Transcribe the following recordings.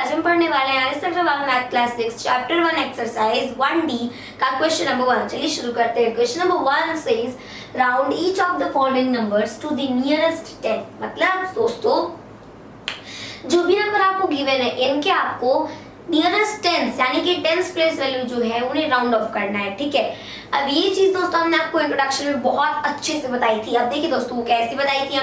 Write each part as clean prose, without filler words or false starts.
आज हम पढ़ने वाले हैं math class 6 chapter 1 exercise 1D का क्वेश्चन नंबर 1। चलिए शुरू करते हैं। Question number 1 says round each of the following numbers to the nearest 10। मतलब दोस्तों जो भी नंबर आपको गिवन है इनके आपको नियरेस्ट टेंस यानी कि टेंस प्लेस वैल्यू जो है उन्हें राउंड ऑफ करना है। ठीक है, अब ये चीज दोस्तों हमने आपको इंट्रोडक्शन में बहुत अच्छे से बताई थी। अब देखिए दोस्तों वो कैसे बताई थी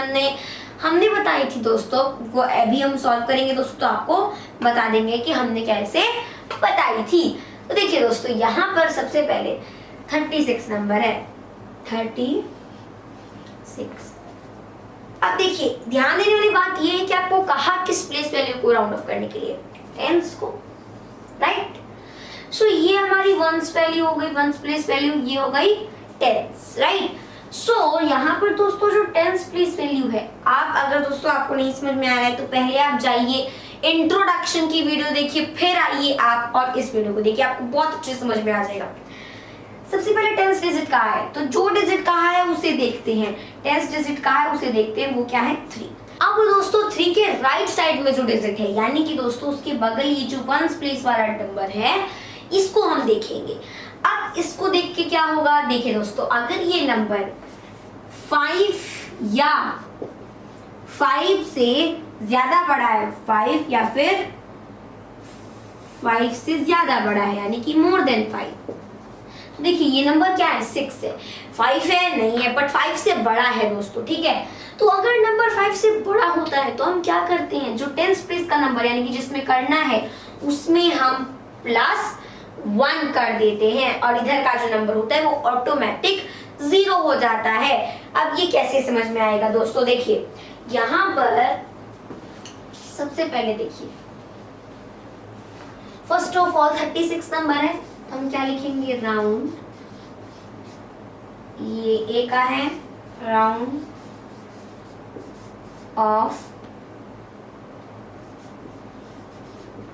हमने बताई थी दोस्तों, वो अभी हम सॉल्व करेंगे दोस्तों तो आपको बता देंगे कि हमने कैसे बताई थी। तो देखिए दोस्तों यहाँ पर सबसे पहले 36 नंबर है 36। अब देखिए ध्यान देने वाली बात ये है कि आपको कहा किस प्लेस वैल्यू को राउंड ऑफ करने के लिए, टेंस को, राइट। सो ये हमारी वंस वैल्यू हो गई, वंस प्लेस वैल्यू, ये हो गई टेंस, राइट। सो यहाँ पर दोस्तों जो टेंस प्लेस वैल्यू है, आप अगर दोस्तों आपको नहीं समझ में आ रहा है तो पहले आप जाइए इंट्रोडक्शन की वीडियो देखिए, फिर आइए आप और इस वीडियो को देखिए, आपको बहुत अच्छे समझ में आ जाएगा। सबसे पहले टेंस डिजिट कहाँ है, तो जो डिजिट कहाँ है उसे देखते हैं। टेंस डिजिट कहाँ है उसे देखते हैं, वो क्या है 3। अब दोस्तों 3 के राइट साइड में जो डिजिट है यानी कि दोस्तों उसके बगल ये जो वंस प्लेस वाला नंबर है इसको हम देखेंगे। अब इसको देख के क्या होगा, देखिए दोस्तों अगर ये नंबर 5 या 5 से ज्यादा बड़ा है, 5 या फिर 5 से ज्यादा बड़ा है यानी कि मोर देन 5, तो देखिए ये नंबर क्या है 6 है, 5 है नहीं है बट 5 से बड़ा है दोस्तों। ठीक है, तो अगर नंबर 5 से बड़ा होता है तो हम क्या करते हैं, जो टेंस प्लेस का नंबर यानी कि जिसमें करना है उसमें हम +1 कर देते हैं और इधर का जो नंबर होता है वो ऑटोमेटिक 0 हो जाता है। अब ये कैसे समझ में आएगा दोस्तों, देखिए यहाँ पर सबसे पहले देखिए फर्स्ट ऑफ ऑल 36 नंबर है, हम क्या लिखेंगे, राउंड, ये ए का है, round of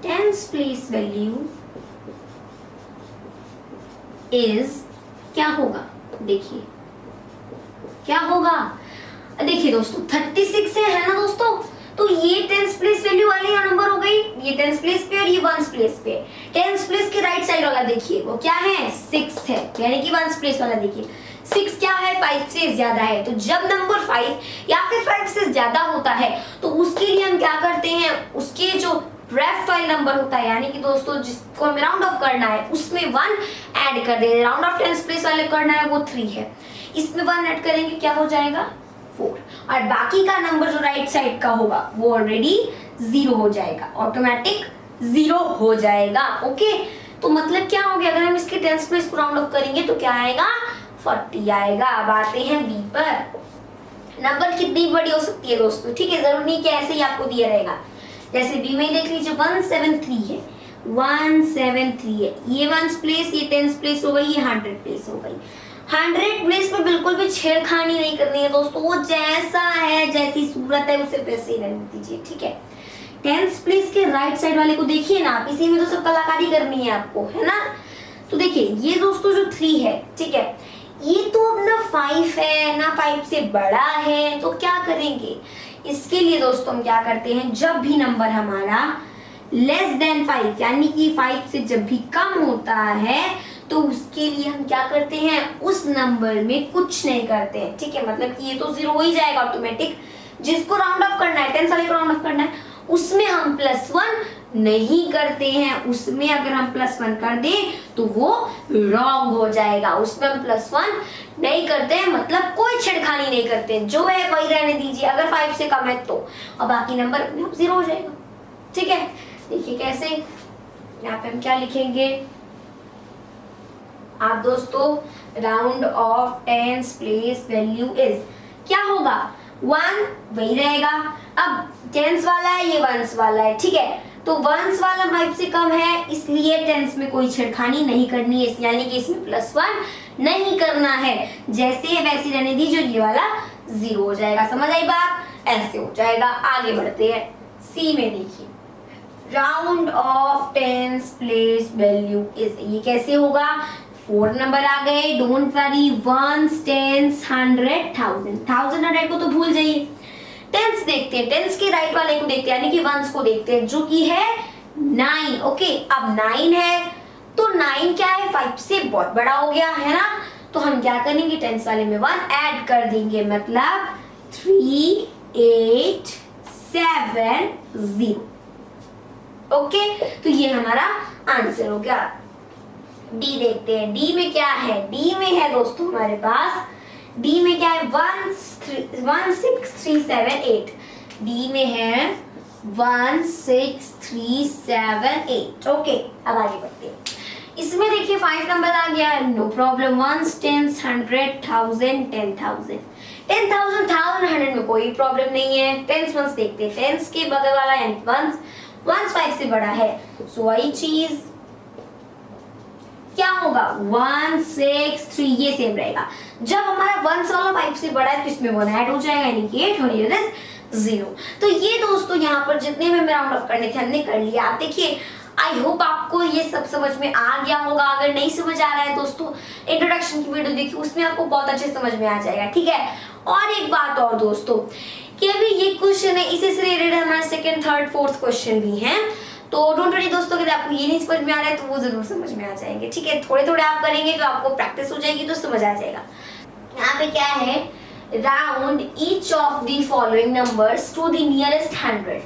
tens place value is क्या होगा, देखिए क्या होगा, देखिए दोस्तों 36 है ना दोस्तों, तो ये टेंस प्लेस वैल्यू वाली नंबर हो गई, ये टेंस प्लेस पे और ये वंस प्लेस पे। टेंस प्लेस के राइट साइड वाला देखिए वो क्या है 6 है यानी कि वंस प्लेस वाला देखिए 6 क्या है 5 से ज्यादा है। तो जब नंबर 5 या फिर 5 से ज्यादा होता है तो उसके लिए हम क्या करते हैं, उसके जो रेफ फाइल नंबर होता है यानी कि दोस्तों जिसको हमें राउंड ऑफ करना है उसमें 1 ऐड कर देंगे। राउंड ऑफ टेंस प्लेस वाले करना है वो 3 है, इसमें 1 ऐड करेंगे क्या हो जाएगा 4, और बाकी का नंबर जो राइट साइड का होगा वो ऑलरेडी 0 हो जाएगा, ऑटोमेटिक 0 हो जाएगा। ओके, तो मतलब क्या हो गया, अगर हम इसके टेंस प्लेस को राउंड ऑफ करेंगे तो क्या आएगा 40 आएगा। अब आते हैं बी पर, नंबर कितनी बड़ी हो सकती है दोस्तों, ठीक है, जरूर नहीं कि ऐसे ही आपको दिया रहेगा। जैसे बी में देख लीजिए 173 है, 173 है, ये वंस प्लेस, ये टेंस प्लेस हो गई, ये 100 प्लेस हो गई। 100 प्लेस में बिल्कुल भी छेड़खानी नहीं करनी है दोस्तों, वो जैसा है जैसी सूरत है उसे वैसे ही रहने दीजिए। ठीक है, टेंस प्लेस के राइट साइड वाले को देखिए ना आप, इसी में तो सब कलाकारी करनी है आपको, है ना। तो देखिए ये दोस्तों जो 3 है, ठीक है, ये तो अब ना 5 है ना 5 से बड़ा है, तो क्या करेंगे इसके लिए दोस्तों हम क्या करते हैं, जब भी नंबर हमारा लेस देन 5 यानी कि 5 से जब भी कम होता है तो उसके लिए हम क्या करते हैं, उस नंबर में कुछ नहीं करते हैं। ठीक है, मतलब कि ये तो 0 हो ही जाएगा ऑटोमेटिक, जिसको राउंड ऑफ करना है टेंस वाले को राउंड ऑफ करना है उसमें हम +1 नहीं करते हैं, उसमें अगर हम +1 कर दें तो वो रॉन्ग हो जाएगा, उसमें हम +1 नहीं करते हैं, मतलब कोई छेड़खानी नहीं करते हैं, जो है वही रहने दीजिए। अगर 5 से कम है तो, और बाकी नंबर अपने आप 0 हो जाएगा। ठीक है, देखिए कैसे, यहाँ पे हम क्या लिखेंगे, आप दोस्तों round of tens place value is क्या होगा 1 वही रहेगा। अब टेंस वाला है ये वंस वाला है, ठीक है, तो वंस वाला 5 से कम है इसलिए टेंस में कोई छेड़खानी नहीं करनी है, यानी कि इसमें +1 नहीं करना है, जैसे है वैसे रहने दीजिए, ये वाला 0 हो जाएगा। समझ आई बात, ऐसे हो जाएगा। आगे बढ़ते हैं, सी में देखिए round of tens place value is, ये कैसे होगा, 4 नंबर आ गए, डोंट वरी, वंस, टेंस, 100, 1000 100 को तो भूल जाइए। टेंस देखते हैं, टेंस के राइट वाले को देखते हैं यानी कि वंस को देखते हैं, जो कि है 9। ओके, अब 9 है तो 9 क्या है, 5 से बहुत बड़ा हो गया है ना, तो हम क्या करेंगे, टेंस वाले में 1 ऐड कर देंगे, मतलब 3 8 7 0। ओके, तो ये हमारा आंसर हो गया। डी देखते हैं, डी में क्या है, डी में है दोस्तों हमारे पास, डी में क्या है 1 6 3 7 8, डी में है 1 6 3 7 8। ओके, अब आगे बढ़ते हैं। इसमें देखिए 5 नंबर आ गया है, नो प्रॉब्लम, 1 10 100 1000 10,000 10,000 100 में कोई प्रॉब्लम नहीं है। टेंस वंस देखते हैं, टेंस के बगल वाला यानी वंस 5 से बड़ा है, सो वही चीज क्या होगा 1 6 3, ये सेम रहेगा। जब हमारा 1 वाला 5 से बड़ा है तो इसमें 1 ऐड हो जाएगा, यानी कि 8 और ये 0। तो ये दोस्तों यहाँ पर जितने में राउंड ऑफ करने थे हमने कर लिया। आप देखिए, आई होप आपको ये सब समझ में आ गया होगा। अगर नहीं समझ आ रहा है दोस्तों, इंट्रोडक्शन की वीडियो देखिए, उसमें आपको बहुत अच्छे समझ में आ जाएगा, ठीक है। और एक बात और दोस्तों, कि अभी ये क्वेश्चन है, इसी से रिलेटेड हमारे सेकंड थर्ड फोर्थ क्वेश्चन भी हैं, तो डोंट वरी दोस्तों, अगर आपको ये नहीं समझ में आ रहा है तो वो जरूर समझ में आ जाएंगे, ठीक है। थोड़े थोड़े आप करेंगे तो आपको प्रैक्टिस हो जाएगी तो समझ आ जाएगा। यहाँ पे क्या है, round each of the following numbers to the nearest 100।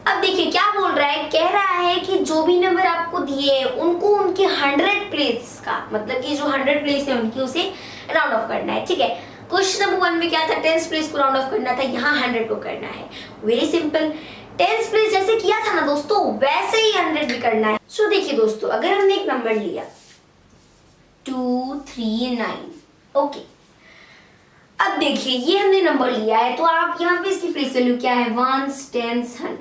अब देखिए क्या बोल रहा है, कह रहा है कि जो भी नंबर आपको दिए हैं उनको उनके 100 प्लेस का, मतलब कि जो 100 प्लेस है उनकी, उसे राउंड ऑफ करना है, ठीक है। क्वेश्चन नंबर 1 में क्या था, 10 प्लेस को राउंड ऑफ करना था, यहाँ 100 को करना है। वेरी सिंपल, 10 प्लेस जैसे किया था ना दोस्तों, वैसे ही 100 भी करना है। सो देखिए दोस्तों, अगर हमने एक नंबर लिया 239, ओके, अब देखिए ये हमने नंबर लिया है, तो आप यहाँ पे इसकी प्लेस वैल्यू क्या है 1 10 100,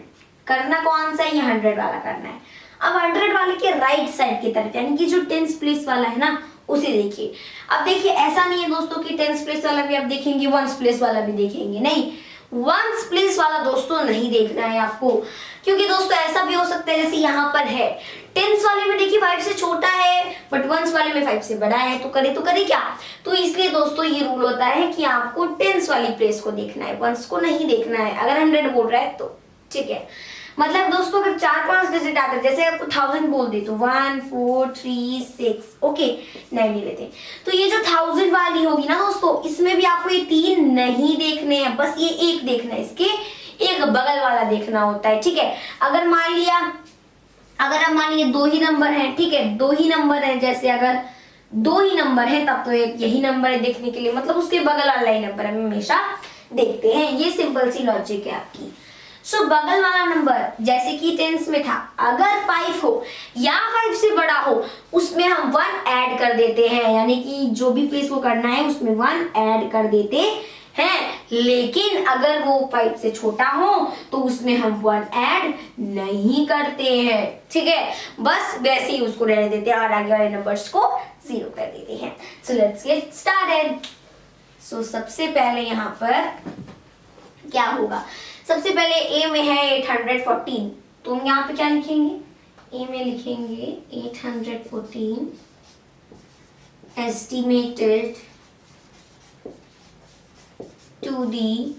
करना कौन सा है, ये 100 वाला करना है। अब 100 वाले के राइट साइड की तरफ, यानी कि जो 10 प्लेस वाला है ना, उसे देखिए। अब देखिए ऐसा नहीं है दोस्तों कि 10 प्लेस वाला भी आप देखेंगे, 1 प्लेस वाला भी देखेंगे, नहीं, 1 प्लेस वाला दोस्तों नहीं देखना है आपको, क्योंकि दोस्तों ऐसा भी हो सकता है जैसे यहाँ पर है 10 वाले में देखिए 5 से छोटा है, बट 1 वाले में 5 से बड़ा है, तो करे क्या, तो इसलिए दोस्तों ये रूल होता है कि आपको 10 वाली प्लेस को देखना है, 1 को नहीं देखना है, अगर 100 बोल रहा है तो, ठीक है। मतलब दोस्तों अगर 4-5 डिजिट आते हैं, जैसे आपको 1000 बोल दे तो 1 4 3 6, ओके, 9 नहीं लेते, तो ये जो 1000 वाली होगी ना दोस्तों, इसमें भी आपको ये 3 नहीं देखने हैं, बस ये एक देखना है, इसके एक बगल वाला देखना होता है, ठीक है। अगर मान लिया, अगर आप मान लिए 2 ही नंबर है, ठीक है, 2 ही नंबर है, जैसे अगर 2 ही नंबर है तब तो एक यही नंबर है देखने के लिए, मतलब उसके बगल वाला ही नंबर हम हमेशा देखते हैं, ये सिंपल सी लॉजिक है आपकी। सो बगल वाला नंबर जैसे कि 10 में था, अगर 5 हो या 5 से बड़ा हो, उसमें हम 1 ऐड कर देते हैं, यानी कि जो भी प्लेस को करना है उसमें 1 ऐड कर देते हैं। लेकिन अगर वो 5 से छोटा हो तो उसमें हम 1 ऐड नहीं करते हैं, ठीक है, बस वैसे ही उसको रहने देते हैं और आगे वाले नंबर्स को 0 कर देते हैं। So let's get started. So सबसे पहले यहाँ पर क्या होगा, सबसे पहले ए में है 814, तो हम यहाँ पे क्या लिखेंगे, ए में लिखेंगे 814 estimated to the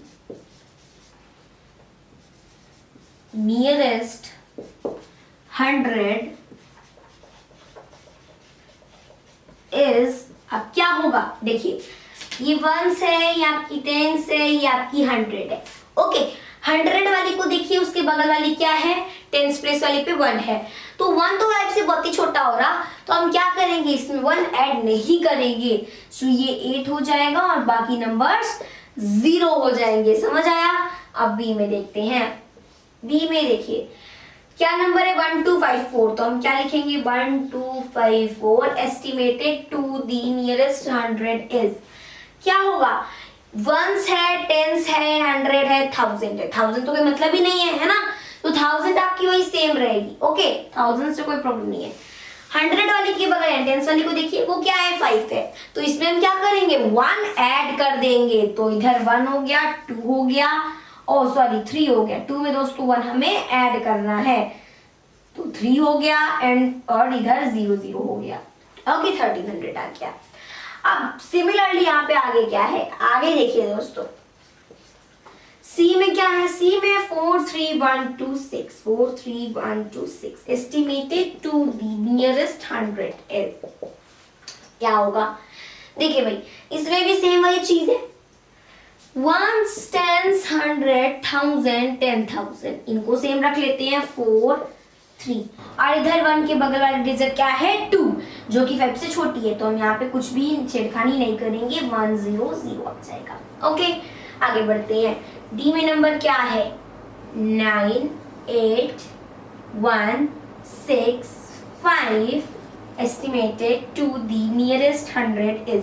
nearest 100 is, अब क्या होगा देखिए, ये 1 है, ये आपकी 10 है, ये आपकी 100 है, ओके। 100 वाली को देखिए, उसके बगल वाली क्या है, 10 प्लेस वाली पे 1 है, तो 1 तो 5 से बहुत ही छोटा हो रहा, तो हम क्या करेंगे, इसमें 1 ऐड नहीं करेंगे, सो ये 8 हो जाएगा और बाकी नंबर्स 0 हो जाएंगे, समझ आया। अब बी में देखते हैं, बी में देखिए क्या नंबर है 1254, तो हम क्या लिखेंगे 1254 estimated to the nearest 100 is, क्या होगा, 1 है, 10 है, 100 है, 1000 है, 1000 तो कोई मतलब ही नहीं है ना, तो 1000 आपकी वही सेम रहेगी, ओके, 1000 से कोई प्रॉब्लम नहीं है। 100 वाली के बगल 10 वाली को देखिए, वो क्या है 5 है, तो इसमें हम क्या करेंगे 1 ऐड कर देंगे, तो इधर 1 हो गया, 2 हो गया, और सॉरी 3 हो गया, 2 में दोस्तों 1 हमें ऐड करना है, तो 3 हो गया एंड और इधर 0 0 हो गया, ओके, 1300 आ गया। अब सिमिलरली यहाँ पे आगे क्या है, आगे देखिए दोस्तों सी में क्या है, सी में 43126, 43126 estimated to the nearest 100 is, क्या होगा? देखिए भाई, इसमें भी सेम वही चीज है, 1 10 100 1000 10,000, इनको सेम रख लेते हैं 4 3, और इधर 1 के बगल वाली डिजिट क्या है 2, जो कि 5 से छोटी है, तो हम यहाँ पे कुछ भी छेड़खानी नहीं करेंगे, 1 0 0 आ जाएगा। ओके, आगे बढ़ते हैं। डी में नंबर क्या है 9 8 1 6 5 estimated to the nearest 100 is,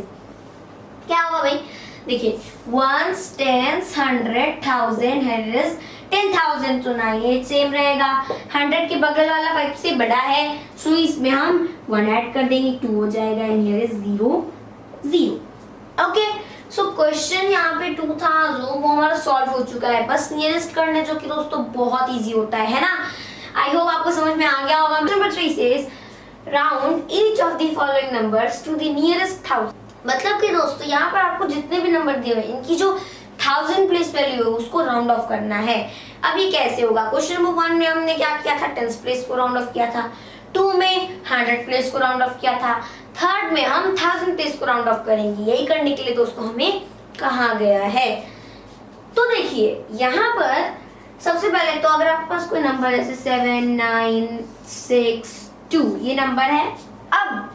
क्या होगा भाई? देखिए 1 10 100 1000 100 10,000, तो 9 8 सेम रहेगा, 100 के बगल वाला 5 से बड़ा है, सो इसमें हम 1 ऐड कर देंगे, 2 हो जाएगा, नियरेस्ट 0 0। ओके, सो क्वेश्चन यहाँ पे 2 था जो वो हमारा सॉल्व हो चुका है, बस नियरेस्ट करने, जो कि दोस्तों बहुत इजी होता है ना। आई होप आपको समझ में आ गया होगा। Number 3 says round each of the following numbers to the nearest 1000, मतलब कि दोस्तों यहाँ पर आपको जितने भी नंबर दिए हुए इनकी जो 1000 प्लेस वैल्यू है उसको राउंड ऑफ करना है। अब ये कैसे होगा? क्वेश्चन नंबर 1 में हमने क्या किया था, 10 प्लेस को राउंड ऑफ किया था, 2 में 100 प्लेस को राउंड ऑफ किया था, 3rd में हम 1000 प्लेस को राउंड ऑफ करेंगे। यही करने के लिए दोस्तों हमें कहा गया है। तो देखिए यहाँ पर सबसे पहले तो अगर आपके पास कोई नंबर जैसे 7 9 6 2 ये नंबर है, अब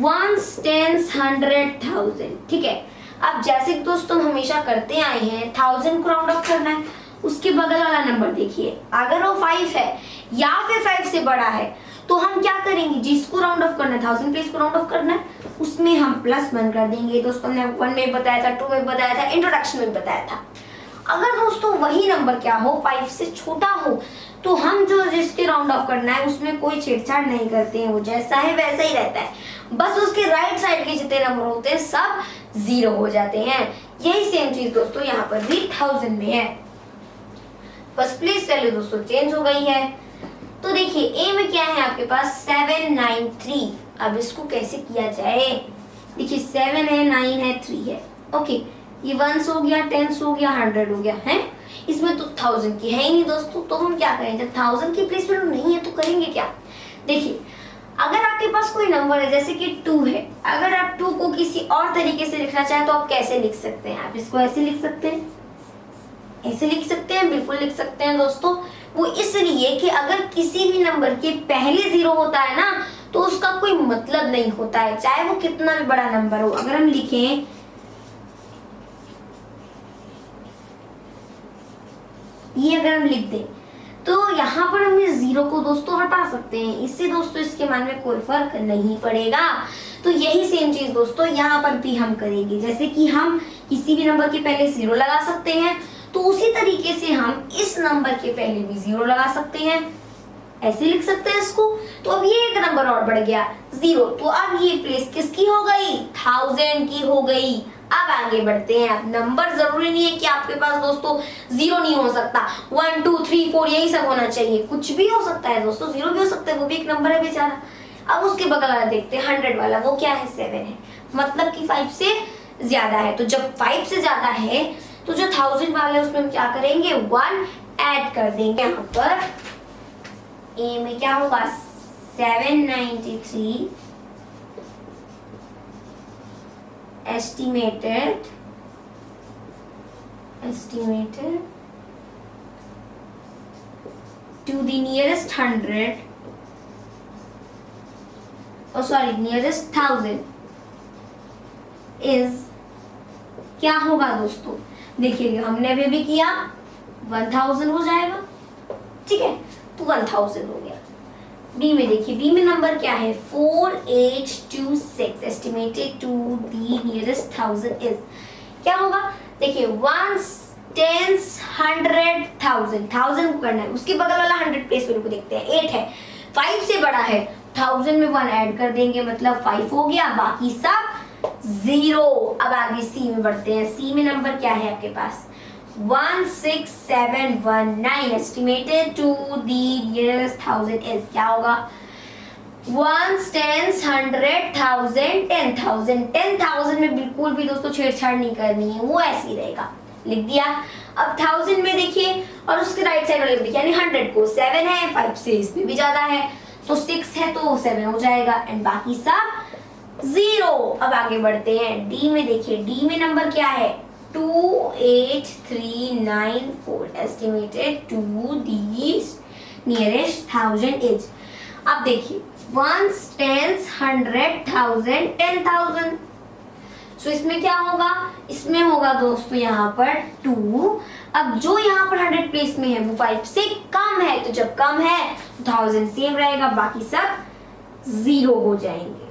1 10 100 1000, ठीक है। अब जैसे कि दोस्तों हम हमेशा करते आए हैं, 1000 को राउंड ऑफ करना है, उसके बगल वाला नंबर देखिए, अगर वो 5 है या फिर 5 से बड़ा है तो हम क्या करेंगे, जिसको राउंड ऑफ करना है 1000 प्लेस को राउंड ऑफ करना है, उसमें हम +1 कर देंगे। दोस्तों हमने 1 में बताया था, 2 में बताया था, इंट्रोडक्शन में बताया था। अगर दोस्तों वही नंबर क्या हो 5 से छोटा हो तो हम जो जिसके राउंड ऑफ करना है उसमें कोई छेड़छाड़ नहीं करते हैं, वो जैसा है वैसा ही रहता है, बस उसके राइट साइड के जितने नंबर होते हैं सब 0 हो जाते हैं। यही सेम चीज दोस्तों यहाँ पर भी 1000 में है, बस प्लेस वैल्यू दोस्तों चेंज हो गई है। तो देखिए ए में क्या है आपके पास 793, अब इसको कैसे किया जाए? देखिए 7 है 9 है 3 है, ओके, ये 1 हो गया 10 हो गया 100 हो गया है, इसमें तो 1000 की है ही नहीं दोस्तों, तो हम क्या करें, जब 1000 की प्लेस वैल्यू नहीं है तो करेंगे क्या? देखिए अगर आपके पास कोई नंबर है जैसे कि 2 है, अगर आप 2 को किसी और तरीके से लिखना चाहें तो आप कैसे लिख सकते हैं? आप इसको ऐसे लिख सकते हैं, ऐसे लिख सकते हैं, बिल्कुल लिख सकते हैं दोस्तों। वो इसलिए कि अगर किसी भी नंबर के पहले 0 होता है ना तो उसका कोई मतलब नहीं होता है, चाहे वो कितना भी बड़ा नंबर हो। अगर हम लिखें ये, अगर हम लिख दें तो यहाँ पर हम इस 0 को दोस्तों हटा सकते हैं, इससे दोस्तों इसके मान में कोई फर्क नहीं पड़ेगा। तो यही सेम चीज दोस्तों यहाँ पर भी हम करेंगे, जैसे कि हम किसी भी नंबर के पहले 0 लगा सकते हैं तो उसी तरीके से हम इस नंबर के पहले भी 0 लगा सकते हैं, ऐसे लिख सकते हैं इसको। तो अब ये एक नंबर और बढ़ गया 0, तो अब ये प्लेस किसकी हो गई, 1000 की हो गई। अब आगे बढ़ते हैं। अब नंबर जरूरी नहीं है कि आपके पास दोस्तों 0 नहीं हो सकता, 1 2 3 4 यही सब होना चाहिए, कुछ भी हो सकता है दोस्तों, 0 भी हो सकता है, वो भी एक नंबर है बेचारा। अब उसके बगल वाला देखते हैं 100 वाला, वो क्या है 7 है, मतलब कि 5 से ज्यादा है। तो जब 5 से ज्यादा है तो जो 1000 वाला है उसमें हम क्या करेंगे 1 ऐड कर देंगे। यहाँ पर ए में क्या होगा 793 estimated to the nearest 100, oh sorry nearest 1000 is, क्या होगा दोस्तों? देखिए हमने भी किया 1000 हो जाएगा, ठीक है, तो 1000 हो गया। बी में देखिए, बी में नंबर क्या है 4826 estimated to the nearest 1000 is, क्या होगा? देखिए 1 10 100 1000 को करना है, उसके बगल वाला 100 प्लेस वैल्यू को देखते हैं, 8 है, 5 से बड़ा है, 1000 में 1 ऐड कर देंगे, मतलब 5 हो गया, बाकी सब 0। अब आगे सी में बढ़ते हैं। सी में नंबर क्या है आपके पास 16719 estimated to the nearest 1000 is, क्या होगा 1 10 100 1000 10,000 10,000 में बिल्कुल भी दोस्तों छेड़छाड़ नहीं करनी है, वो ऐसे ही रहेगा। लिख दिया। अब 1000 में देखिए और उसके राइट साइड वाले देखिए, यानी 100 को 7 है, 5 से इसमें भी ज्यादा है तो 6 है तो 7 हो जाएगा एंड बाकी सब 0। अब आगे बढ़ते हैं डी में। देखिए डी में नंबर क्या है 28394 estimated to the nearest 1000 is. अब देखिए 1s 10s 100 1000 10,000। सो इसमें क्या होगा, इसमें होगा दोस्तों यहाँ पर 2। अब जो यहाँ पर 100 प्लेस में है वो 5 से कम है, तो जब कम है 1000 सेम रहेगा, बाकी सब 0 हो जाएंगे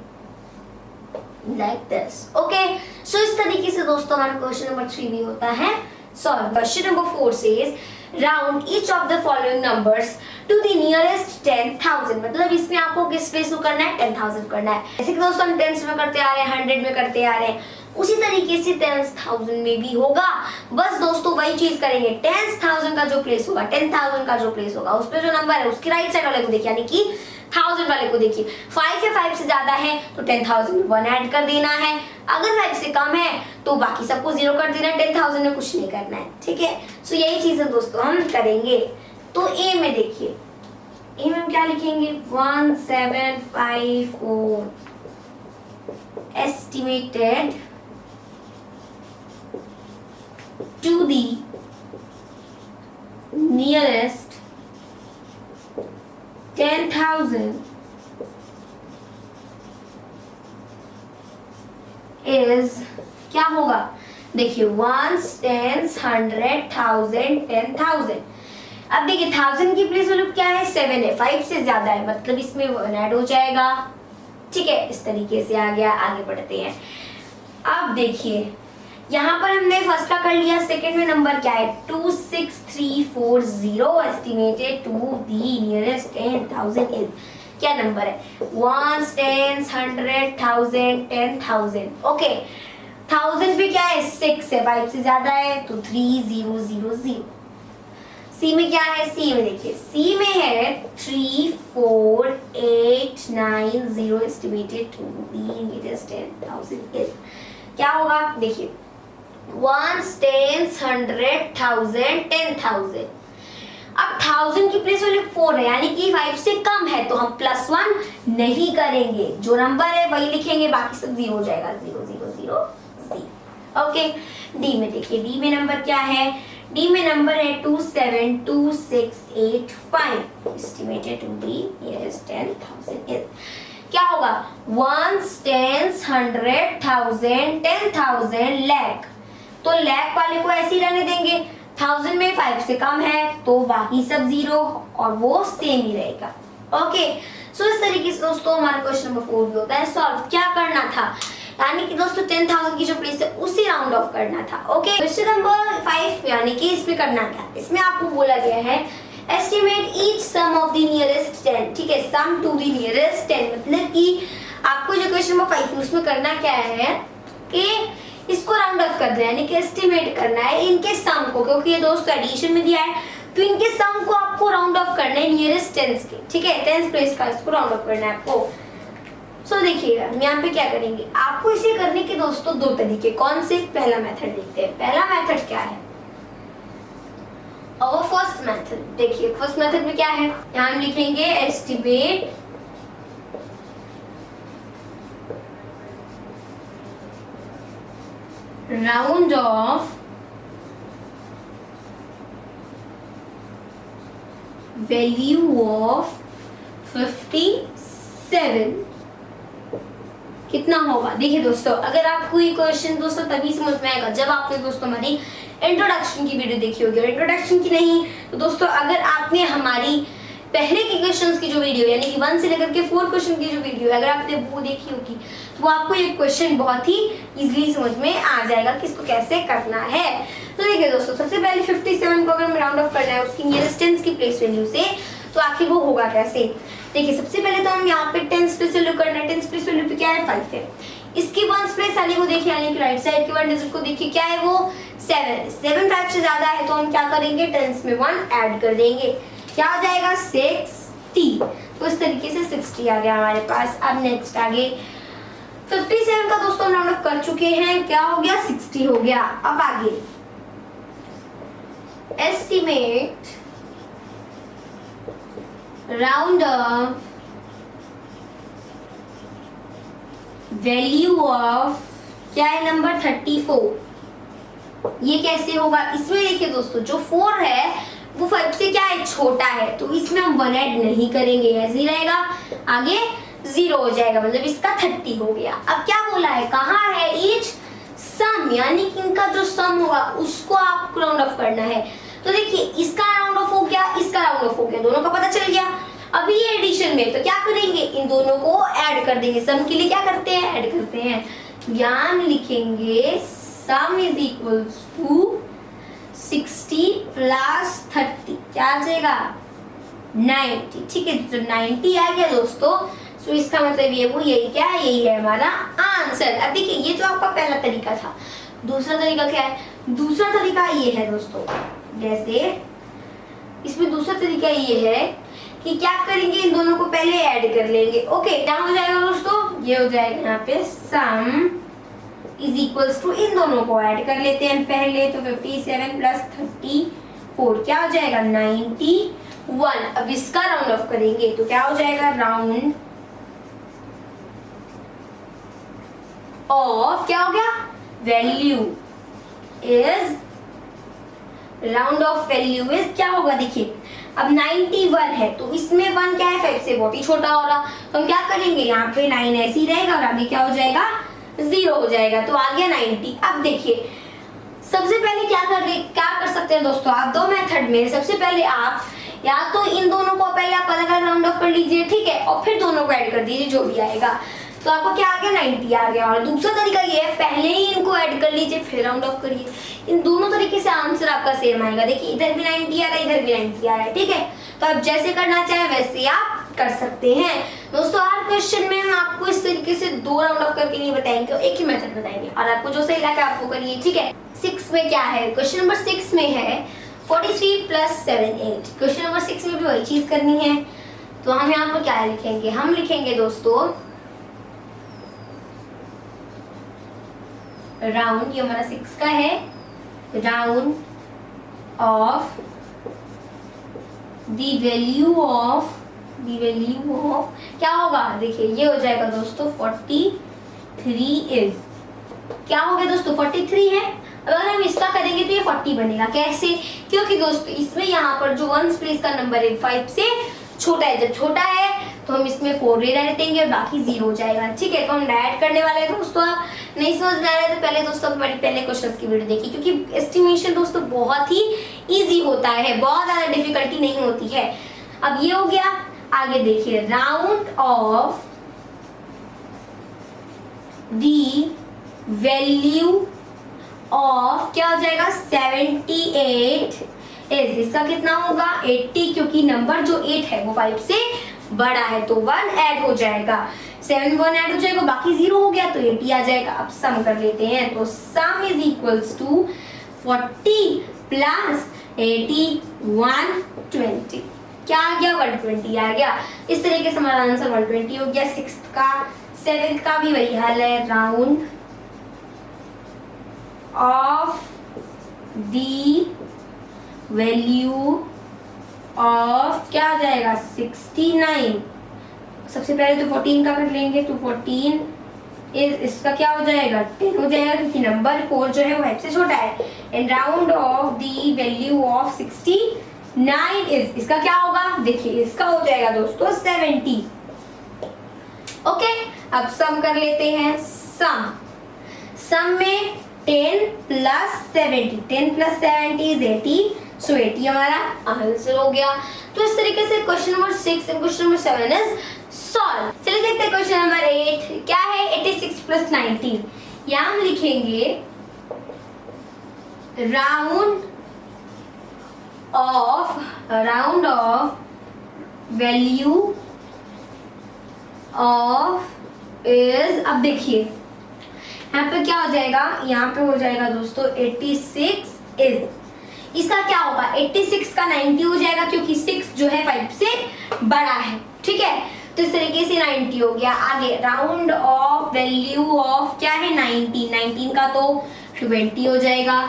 like this। ओके, सो इस तरीके से दोस्तों हमारा क्वेश्चन नंबर 3 भी होता है सॉल्व। Question number 4 says round each of the following numbers to the nearest 10,000। मतलब इसमें आपको किस प्लेस में करना है 10,000 करना है। जैसे कि दोस्तों हम 10s में करते आ रहे हैं, 100 में करते आ रहे हैं, उसी तरीके से 10,000 में भी होगा। बस दोस्तों वही चीज करेंगे, 10,000 का जो प्लेस होगा 10,000 का जो प्लेस होगा उस पे जो नंबर है उसके राइट साइड वाले को देखिए, यानी कि 1000 वाले को देखिए। 5 या 5 से ज्यादा है तो 10,000 में 1 ऐड कर देना है, अगर 5 से कम है तो बाकी सबको 0 कर देना है, 10,000 में कुछ नहीं करना है, ठीक है। सो यही चीज है दोस्तों हम करेंगे। तो ए में देखिए, ए में हम क्या लिखेंगे 1754 estimated to the nearest 10,000 is क्या होगा, देखिए 1s 10s 100 1000 10,000। अब देखिए 1000 की प्लेस वैल्यू क्या है 7 है, 5 से ज्यादा है मतलब इसमें 1 ऐड हो जाएगा, ठीक है। इस तरीके से आ गया, आगे बढ़ते हैं। अब देखिए यहाँ पर हमने फर्स्ट का कर लिया, सेकंड में नंबर क्या है 26340 estimated to the nearest 10,000 is. क्या नंबर है 1s 10s 100 1000 10,000। ओके, 1000 पे क्या है 6 है, 5 से ज्यादा है तो 3000। सी में क्या है, सी में देखिए, सी में है 34890 estimated to the nearest 10,000 is. क्या होगा देखिए 1s 10s 100 1000 10,000। अब 1000 की प्लेस वैल्यू 4 है, यानी कि 5 से कम है तो हम +1 नहीं करेंगे, जो नंबर है वही लिखेंगे, बाकी सब 0 हो जाएगा, 0 0 0 सी। ओके, डी में देखिए, डी में नंबर क्या है, डी में नंबर है 272685 estimated to the nearest 10,000 is. क्या होगा 1s 10s 100 1000 10,000 लाख। तो लाख वाले को ऐसे ही रहने देंगे, 1000 में 5 से कम है तो बाकी सब 0 और वो सेम ही रहेगा। ओके, सो इस तरीके से दोस्तों हमारा क्वेश्चन नंबर 4 भी होता है सॉल्व। क्या करना था, यानी कि दोस्तों 10,000 की जो प्लेस है उसी राउंड ऑफ करना था। ओके, क्वेश्चन नंबर 5 यानी कि इसमें करना क्या, इसमें आपको बोला गया है estimate each sum of the nearest 10, ठीक है, सम टू द नियरेस्ट 10। मतलब कि आपको जो क्वेश्चन नंबर 5 है उसमें करना क्या है कि इसको राउंड ऑफ करना है, यानी कि एस्टिमेट करना है इनके सम को, क्योंकि ये दोस्तों एडिशन में दिया है तो इनके सम को आपको राउंड ऑफ करना है नियरेस्ट 10s के, ठीक है, 10th प्लेस का इसको राउंड ऑफ करना है आपको। सो देखिएगा हम यहाँ पे क्या करेंगे, आपको इसे करने के दोस्तों 2 तरीके, कौन से, पहला मेथड देखते हैं। पहला मेथड क्या है, और फर्स्ट मेथड देखिए, फर्स्ट मेथड में क्या है, यहाँ हम लिखेंगे estimate round off value of 57 कितना होगा। देखिए दोस्तों, अगर आपको ये क्वेश्चन दोस्तों तभी समझ में आएगा जब आपने दोस्तों हमारी इंट्रोडक्शन की वीडियो देखी होगी, और इंट्रोडक्शन की नहीं तो दोस्तों अगर आपने हमारी पहले के क्वेश्चंस की जो वीडियो यानी कि 1 से लेकर के 4 क्वेश्चन की जो वीडियो अगर आपने वो देखी होगी तो आपको ये क्वेश्चन बहुत ही इजीली समझ में आ जाएगा कि इसको कैसे करना है। तो देखिए दोस्तों, सबसे पहले 57 को अगर राउंड ऑफ करना है उसकी नियरेस्ट 10s की प्लेस वैल्यू से, तो आखिर वो होगा कैसे। देखिए सबसे पहले तो हम यहाँ पे 10s प्लेस वैल्यू करना है, 10s प्लेस वैल्यू पे क्या है 5 है, इसकी 1s प्लेस वाली को देखिए यानी कि राइट साइड के 1 डिजिट को देखिए क्या है वो 7 5 से ज्यादा है तो हम क्या करेंगे 10s में 1 ऐड कर देंगे, क्या हो जाएगा 60। तो इस तरीके से 60 आ गया हमारे पास। अब नेक्स्ट आगे 57 का दोस्तों हम राउंड ऑफ कर चुके हैं, क्या हो गया 60 हो गया। अब आगे estimate round off value of क्या है नंबर 34। ये कैसे होगा, इसमें देखिए दोस्तों जो 4 है वो 5 से क्या है छोटा है, तो इसमें हम 1 ऐड नहीं करेंगे, ऐसे ही रहेगा, आगे 0 हो जाएगा, मतलब इसका 30 हो गया। अब क्या बोला है, कहाँ है ईच सम, यानी कि इनका जो सम होगा उसको आपको राउंड ऑफ करना है। तो देखिए इसका राउंड ऑफ हो गया, इसका राउंड ऑफ हो गया, दोनों का पता चल गया। अभी ये एडिशन में तो क्या करेंगे, इन दोनों को ऐड कर देंगे। सम के लिए क्या करते हैं, ऐड करते हैं। यहाँ लिखेंगे sum is equal to 60 plus 30, क्या आ जाएगा 90। ठीक है, तो 90 आ गया दोस्तों, तो इसका मतलब ये वो यही क्या है, यही है हमारा आंसर। अब देखिए ये तो आपका पहला तरीका था। दूसरा तरीका क्या है, दूसरा तरीका ये है दोस्तों, जैसे इसमें दूसरा तरीका ये है कि क्या करेंगे, इन दोनों को पहले ऐड कर लेंगे। ओके, क्या हो जाएगा दोस्तों, ये हो जाएगा यहाँ पे सम इज इक्वल्स टू, इन दोनों को ऐड कर लेते हैं पहले, तो 57 प्लस 34 क्या हो जाएगा 91। अब इसका राउंड ऑफ करेंगे तो क्या हो जाएगा, राउंड ऑफ क्या हो गया, value is, round off value is क्या होगा, देखिए अब 91 है तो इसमें 1 क्या है 5 से बहुत ही छोटा हो रहा, तो हम क्या करेंगे यहाँ पे 9 ऐसे ही रहेगा और आगे क्या हो जाएगा 0 हो जाएगा, तो आ गया 90। अब देखिए सबसे पहले क्या कर सकते हैं दोस्तों, आप दो मेथड में, सबसे पहले आप या तो इन दोनों को पहले आप अलग अलग राउंड ऑफ कर लीजिए, ठीक है, और फिर दोनों को ऐड कर दीजिए जो भी आएगा, तो आपको क्या आ गया 90 आ गया। और दूसरा तरीका ये है, पहले ही इनको ऐड कर लीजिए फिर राउंड ऑफ करिए। इन दोनों तरीके से आंसर आपका सेम आएगा। देखिए इधर भी 90 आ रहा है, इधर भी 90 आ रहा है, ठीक है, तो आप जैसे करना चाहें वैसे आप कर सकते हैं। दोस्तों हर क्वेश्चन में हम आपको इस तरीके से 2 राउंड ऑफ करके नहीं बताएंगे, एक ही मेथड बताएंगे, और आपको जो सही लगा आपको करिए, ठीक है। 6 में क्या है, क्वेश्चन नंबर 6 में है 43 प्लस 7 8। क्वेश्चन नंबर 6 में भी वही चीज करनी है, तो हम यहाँ पर क्या लिखेंगे, हम लिखेंगे दोस्तों राउंड, ये हमारा 6 का है, round of the value of क्या होगा, देखिए ये हो जाएगा दोस्तों 43 इज, क्या हो गया दोस्तों 43 है। अगर हम इसका करेंगे तो ये 40 बनेगा, कैसे, क्योंकि दोस्तों इसमें यहाँ पर जो 1 प्लेस का नंबर है 5 से छोटा है, जब छोटा है तो हम इसमें 4 ले देंगे और बाकी 0 हो जाएगा, ठीक है। तो हम ऐड करने वाले हैं दोस्तों, आप नहीं समझ में आ रहा है तो पहले दोस्तों हमारे पहले क्वेश्चन की वीडियो देखिए, क्योंकि एस्टिमेशन दोस्तों बहुत ही इजी होता है, बहुत ज्यादा डिफिकल्टी नहीं होती है। अब ये हो गया, आगे देखिए round of the value of क्या हो जाएगा 78 इज, इसका कितना होगा 80, क्योंकि नंबर जो 8 है वो 5 से बड़ा है तो 1 ऐड हो जाएगा, 7 1 ऐड हो जाएगा, बाकी 0 हो गया तो 80 आ जाएगा। अब सम कर लेते हैं, तो sum is equals to 40 plus 80 120, क्या आ गया 120 आ गया। इस तरीके से हमारा आंसर 120 हो गया। 6th का 7th का भी वही हाल है, round of the value of क्या आ जाएगा 69। सबसे पहले तो 14 का कर लेंगे, तो 14 इसका क्या हो जाएगा 10 हो जाएगा, क्योंकि नंबर 4 जो है वो 5 से छोटा है। And round of the value of 69 is, इसका क्या होगा, देखिए इसका हो जाएगा दोस्तों 70। ओके, अब सम कर लेते हैं। सम में 10 प्लस 70, 10 प्लस 70 इज 80, सो 80 हमारा आंसर हो गया। तो इस तरीके से question number 6 and question number 7 is solve. चलिए देखते हैं क्वेश्चन नंबर 8 क्या है, 86 प्लस 90। यहाँ हम लिखेंगे round off value of is, अब देखिए यहाँ पे क्या हो जाएगा, यहाँ पे हो जाएगा दोस्तों 86 इज, इसका क्या होगा 86 का 90 हो जाएगा, क्योंकि 6 जो है 5 से बड़ा है, ठीक है। तो इस तरीके से 90 हो गया। आगे राउंड ऑफ वैल्यू ऑफ क्या है 19 का तो 20 हो जाएगा।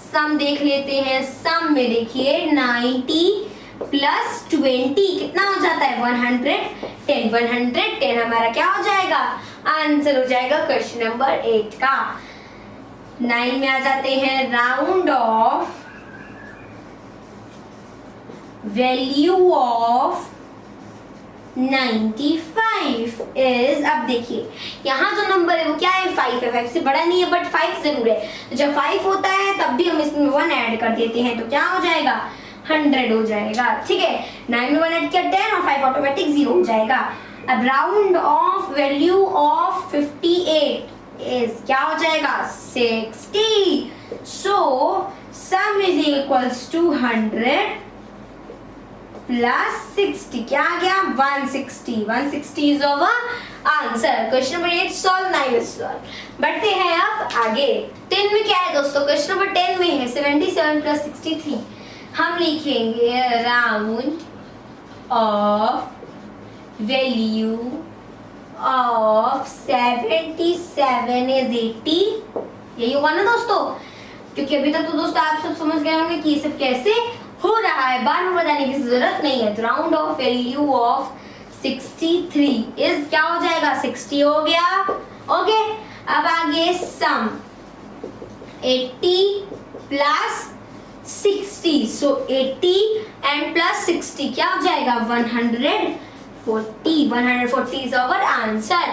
सम देख लेते हैं। सम में देखिए 90 प्लस 20 कितना हो जाता है 110। 110 हमारा क्या हो जाएगा, आंसर हो जाएगा क्वेश्चन नंबर 8 का। 9 में आ जाते हैं, round off value of 95 is, अब देखिए यहाँ जो नंबर है वो क्या है 5 है। 5 से बड़ा नहीं है बट 5 जरूर है, तो जब 5 होता है तब भी हम इसमें 1 ऐड कर देते हैं तो क्या हो जाएगा 100 हो जाएगा। ठीक है, 9 में 1 ऐड किया 10 और 5 ऑटोमेटिक 0 हो जाएगा। अब round off value of 58 is क्या हो जाएगा 60। So sum is equals to 100 plus 60, क्या आ गया 160। 160 is our answer. Question number 8 solve, 9 solve. बढ़ते हैं अब आगे। 10 में क्या है दोस्तों, क्वेश्चन नंबर 10 में है 77 प्लस 63। हम लिखेंगे round off value of 77 is 80। यही होगा ना दोस्तों, क्योंकि अभी तक तो दोस्तों आप सब समझ गए होंगे कि ये सब कैसे हो रहा है, बार बार बताने की जरूरत नहीं है। तो round off value of 63 is क्या हो जाएगा 60 हो गया। ओके, अब आगे सम 80 प्लस 60। सो 80 एंड प्लस 60 क्या हो जाएगा 140। 140 इज आवर आंसर।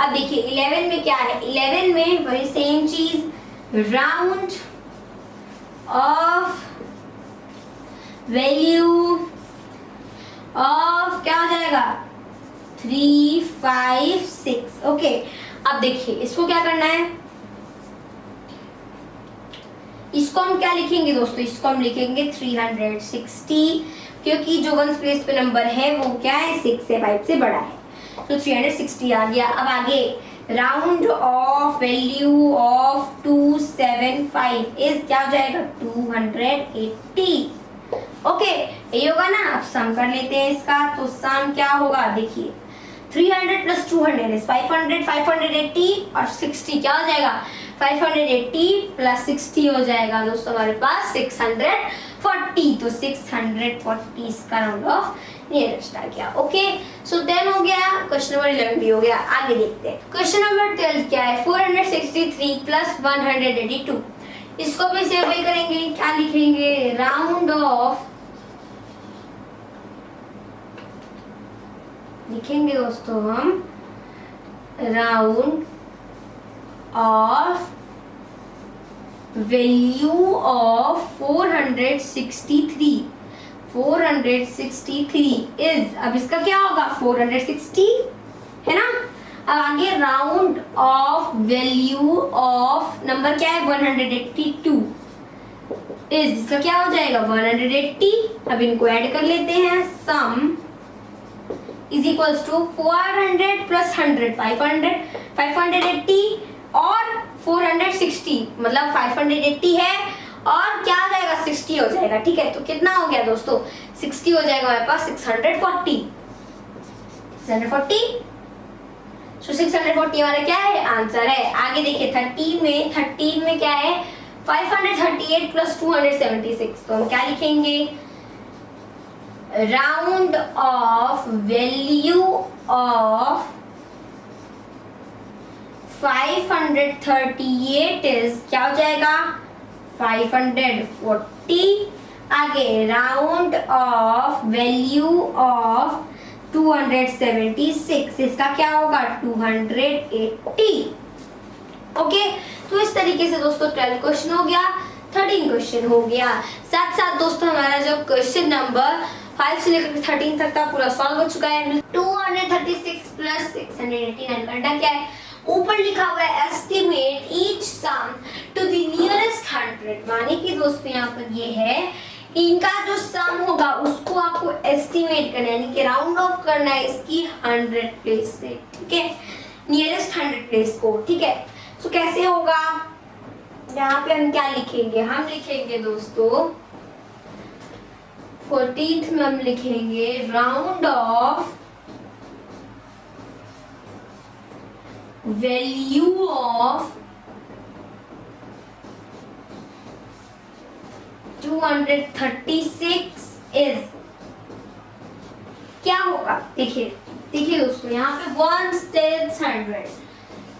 अब देखिए 11 में क्या है, 11 में वही सेम चीज, राउंड ऑफ वैल्यू ऑफ क्या हो जाएगा 356। ओके, अब देखिए इसको क्या करना है, इसको हम क्या लिखेंगे दोस्तों, इसको हम लिखेंगे 360, क्योंकि जो 1 प्लेस पे नंबर है वो क्या है 6 से 5 से बड़ा है, तो 360 आ गया। अब आगे round off value of 275 is क्या हो जाएगा 280। ओके, ये होगा ना। अब सम कर लेते हैं इसका, तो सम क्या होगा देखिए 300 प्लस 200 इज 500। 580 और 60 क्या हो जाएगा 580 प्लस 60 हो जाएगा दोस्तों हमारे पास 640। तो 640 इसका राउंड ऑफ नियरेस्ट आ गया। ओके, सो 10 हो गया, क्वेश्चन नंबर 11 भी हो गया। आगे देखते हैं क्वेश्चन नंबर 12 क्या है 463 प्लस 182। इसको भी सेम वे करेंगे, क्या लिखेंगे राउंड ऑफ, लिखेंगे दोस्तों हम round off value of 463। 463 is, अब इसका क्या होगा 460 है ना। अब आगे round off value of number क्या है 182 इज, इसका क्या हो जाएगा 180। अब इनको ऐड कर लेते हैं, sum is equals to 400 plus 100 500 580 और 460, मतलब 580 है और क्या हो जाएगा 60 हो जाएगा। ठीक है, तो कितना हो गया दोस्तों 60 हो जाएगा हमारे पास 640। 640, सो 640 हमारा क्या है आंसर है। आगे देखिए 13 में क्या है 538 प्लस 276। तो हम क्या लिखेंगे round off value of 538 is क्या हो जाएगा 540। आगे राउंड ऑफ वैल्यू ऑफ 276 इसका क्या होगा 280। ओके, तो इस तरीके से दोस्तों 12 क्वेश्चन हो गया, 13 क्वेश्चन हो गया। साथ साथ दोस्तों हमारा जो क्वेश्चन नंबर 5 से लेकर 13 तक का पूरा सॉल्व हो चुका है। 236 प्लस 689 करना क्या है, ऊपर लिखा हुआ है estimate each sum to the nearest 100। माने कि दोस्तों यहाँ पर ये है इनका जो सम होगा उसको आपको एस्टिमेट करना है, यानी कि राउंड ऑफ करना है इसकी 100 प्लेस से। ठीक है, नियरेस्ट 100 प्लेस को। ठीक है, तो कैसे होगा, यहाँ पे हम क्या लिखेंगे, हम लिखेंगे दोस्तों 14th में हम लिखेंगे round off value of 236 is क्या होगा? देखिए देखिए दोस्तों, यहाँ पे 1 10 100,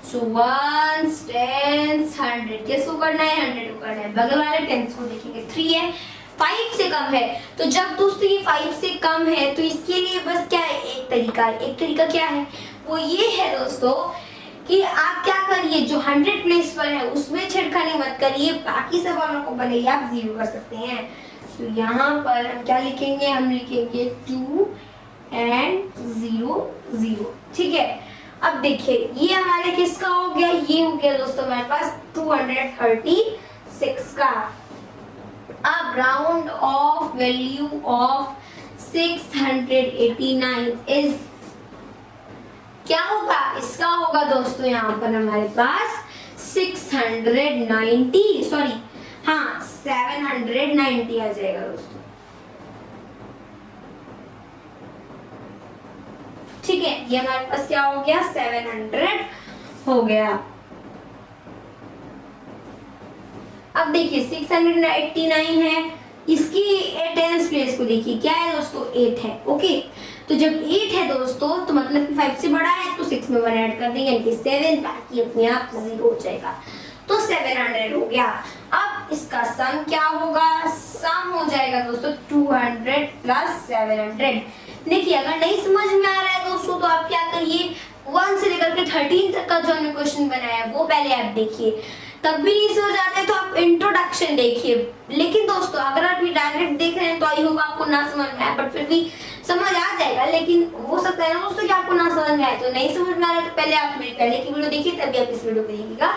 सो 1 10 100 किसको करना है? 100 को करना है। बगल वाले टेंस को देखेंगे, 3 है, 5 से कम है। तो जब दोस्तों ये 5 से कम है तो इसके लिए बस क्या है? एक तरीका क्या है? वो ये है दोस्तों कि आप क्या करिए, जो 100 प्लेस पर है उसमें छेड़खानी मत करिए, बाकी सब वालों को भले ही आप 0 कर सकते हैं। तो यहाँ पर हम क्या लिखेंगे? हम लिखेंगे 2 and 0 0, ठीक है। अब देखिए ये हमारे किसका हो गया? ये हो गया दोस्तों हमारे पास 236 का। अब round off value of 689 is क्या होगा? इसका होगा दोस्तों यहाँ पर हमारे पास 690, सॉरी हाँ 790 आ जाएगा दोस्तों, ठीक है। ये हमारे पास क्या हो गया? 700 हो गया। अब देखिए 689 है, इसकी टेंस प्लेस को देखिए क्या है दोस्तों? 8 है, ओके। तो जब 8 है दोस्तों तो मतलब कि 5 से बड़ा है तो 6 में 1 ऐड कर देंगे, यानी कि 7, बाकी अपने आप 0 हो जाएगा। तो 700 हो गया। अब इसका सम क्या होगा? सम हो जाएगा दोस्तों 200 प्लस 700। देखिए अगर नहीं समझ में आ रहा है दोस्तों तो आप क्या करिए, 1 से लेकर के 13 तक का जो हमने क्वेश्चन बनाया है वो पहले आप देखिए, तब भी नहीं समझ आते तो आप इंट्रोडक्शन देखिए। लेकिन दोस्तों अगर आप ये डायरेक्ट देख रहे हैं तो आई होगा आपको ना समझ में आए, बट फिर भी समझ आ जाएगा। लेकिन हो सकता है ना दोस्तों कि आपको ना समझ में आए, तो नहीं समझ में आ रहा है तो पहले आप मेरी पहले की वीडियो देखिए, तभी आप इस वीडियो को देखिएगा,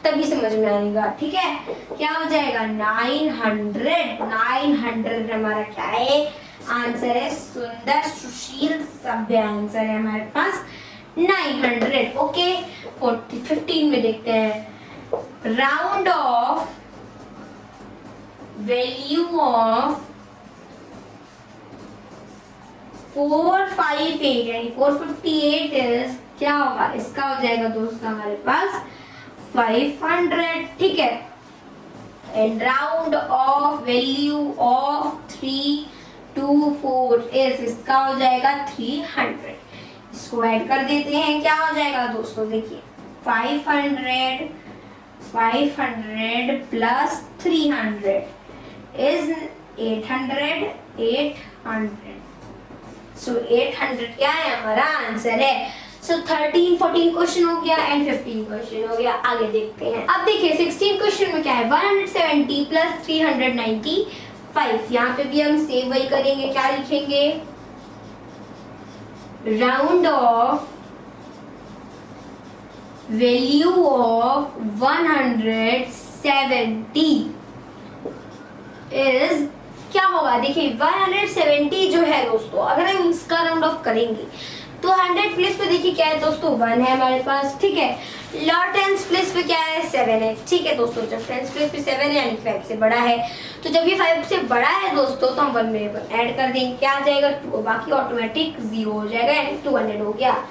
तभी समझ में आएगा, ठीक है। क्या हो जाएगा? 900 हमारा क्या है? आंसर है सुंदर सुशील सभ्य, आंसर है हमारे पास 900, ओके। 15 में देखते हैं, राउंड ऑफ वैल्यू ऑफ 458 यानी 458 इज क्या होगा? इसका हो जाएगा दोस्तों हमारे पास 500, ठीक है। And round off value of 324 is इसका हो जाएगा 300। इसको ऐड कर देते हैं, क्या हो जाएगा दोस्तों? देखिए 500 प्लस 300 इज 800। सो 800 क्या है? हमारा आंसर है। सो 13 14 क्वेश्चन हो गया एंड 15 क्वेश्चन हो गया। आगे देखते हैं। अब देखिए 16 क्वेश्चन में क्या है? 170 प्लस 395। यहाँ पे भी हम सेम वही करेंगे, क्या लिखेंगे? Round off value of 170 is क्या होगा? देखिए 170 जो है दोस्तों, अगर हम इसका राउंड ऑफ करेंगे तो 100 प्लेस पे देखिए क्या है दोस्तों? 1 है हमारे पास, ठीक है। लॉ टेंस प्लेस पे क्या है? 7 है, ठीक है दोस्तों। जब टेंस प्लेस पे 7 है यानी 5 से बड़ा है, तो जब ये 5 से बड़ा है दोस्तों तो हम 1 में 1 ऐड कर देंगे, क्या आ जाएगा? 2, बाकी ऑटोमेटिक 0 हो जाएगा, यानी 200 हो गया।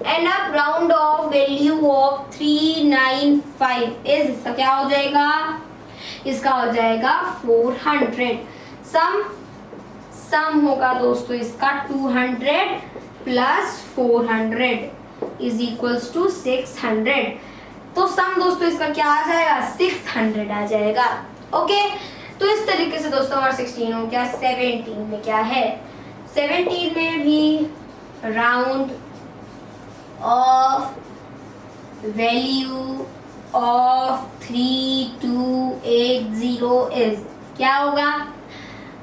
एंड अब round off value of 395 is इसका क्या हो जाएगा? इसका हो जाएगा 400। सम होगा दोस्तों इसका 200 प्लस 400 इज इक्वल्स टू 600। तो सम दोस्तों इसका क्या आ जाएगा? 600 आ जाएगा, ओके। तो इस तरीके से दोस्तों हमारा 16 हो गया। 17 में क्या है? 17 में भी round off value of 3280 is क्या होगा?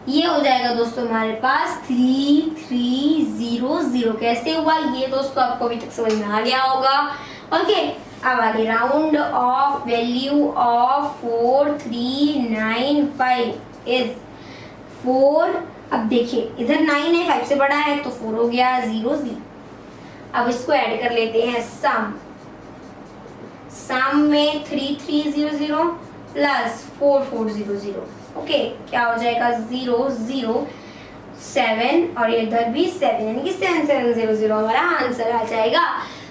ये हो जाएगा दोस्तों हमारे पास 3300। कैसे हुआ ये दोस्तों आपको अभी तक समझ में आ गया होगा, ओके। अब आगे round off value of 4395 is 4। अब देखिए इधर 9 है, 5 से बड़ा है तो 4 हो गया, 0। अब इसको ऐड कर लेते हैं, सम में 3300 प्लस 4400, ओके। क्या हो जाएगा? 0 0 7 और इधर भी 7 यानी कि 7700 हमारा आंसर आ जाएगा।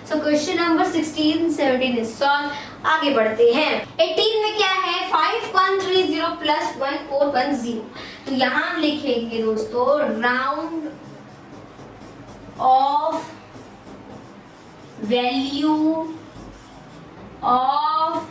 So question number 16 17 is solve. आगे बढ़ते हैं। 18 में क्या है? है 5130 प्लस 1410। तो यहाँ हम लिखेंगे दोस्तों round off value of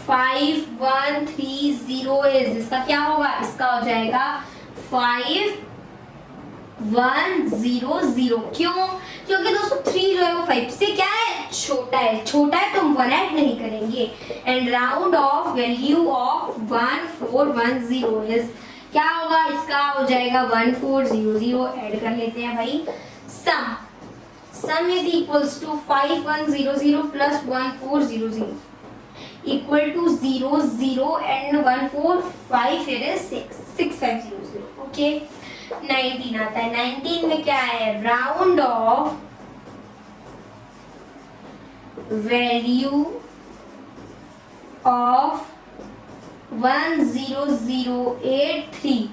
5130 is, इसका क्या होगा, इसका हो जाएगा 5100। क्यों? क्योंकि दोस्तों 3 जो है वो 5 से क्या है, छोटा है, छोटा है तो हम 1 ऐड नहीं करेंगे। And round off value of 1410 is, क्या होगा, इसका हो जाएगा 1400। ऐड कर लेते हैं भाई। Sum is equals to 5100 plus 1400 equal to 0 0 and 1 4 5, here is 6 6500। Okay 19 आता है। 19 में क्या है, round off value of 10083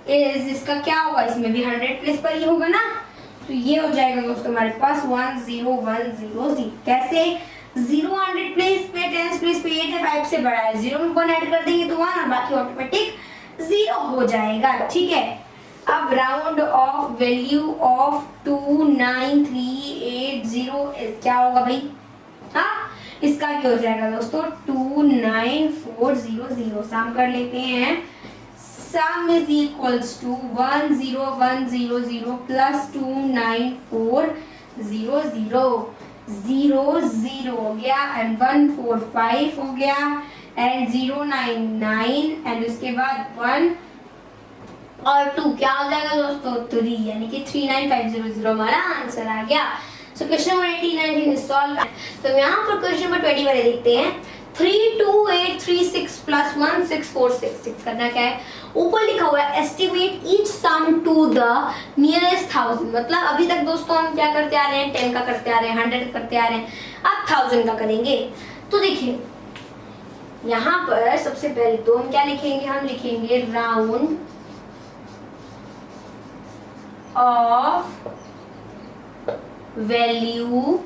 is, इसका क्या होगा, इसमें भी 100 प्लेस पर ही होगा ना, तो ये हो जाएगा दोस्तों हमारे पास 10100। कैसे, 0 100 प्लेस पे 10 प्लेस पे 8 है, 5 से बड़ा है, 0 में 1 ऐड कर देंगे तो 1 और बाकी ऑटोमेटिक 0 हो जाएगा। ठीक है, अब राउंड ऑफ वैल्यू ऑफ 29380 क्या होगा भाई, हाँ इसका क्या हो जाएगा दोस्तों 29400। सम कर लेते हैं। Sum is equals to 10100 plus 29400 0 0 हो गया एंड 145 हो गया एंड 099 एंड उसके बाद 1 और 2 क्या हो जाएगा दोस्तों 3, यानी कि 39500 हमारा आंसर आ गया। So question number 18 solve. तो यहाँ पर क्वेश्चन नंबर 20 वाले देखते हैं। 32836 प्लस 16466 करना क्या है, ऊपर लिखा हुआ है estimate each sum to the nearest 1000। मतलब अभी तक दोस्तों हम क्या करते आ रहे हैं, 10 का करते आ रहे हैं, 100 करते आ रहे हैं, अब 1000 का करेंगे। तो देखिए यहाँ पर सबसे पहले तो हम क्या लिखेंगे, हम लिखेंगे round off value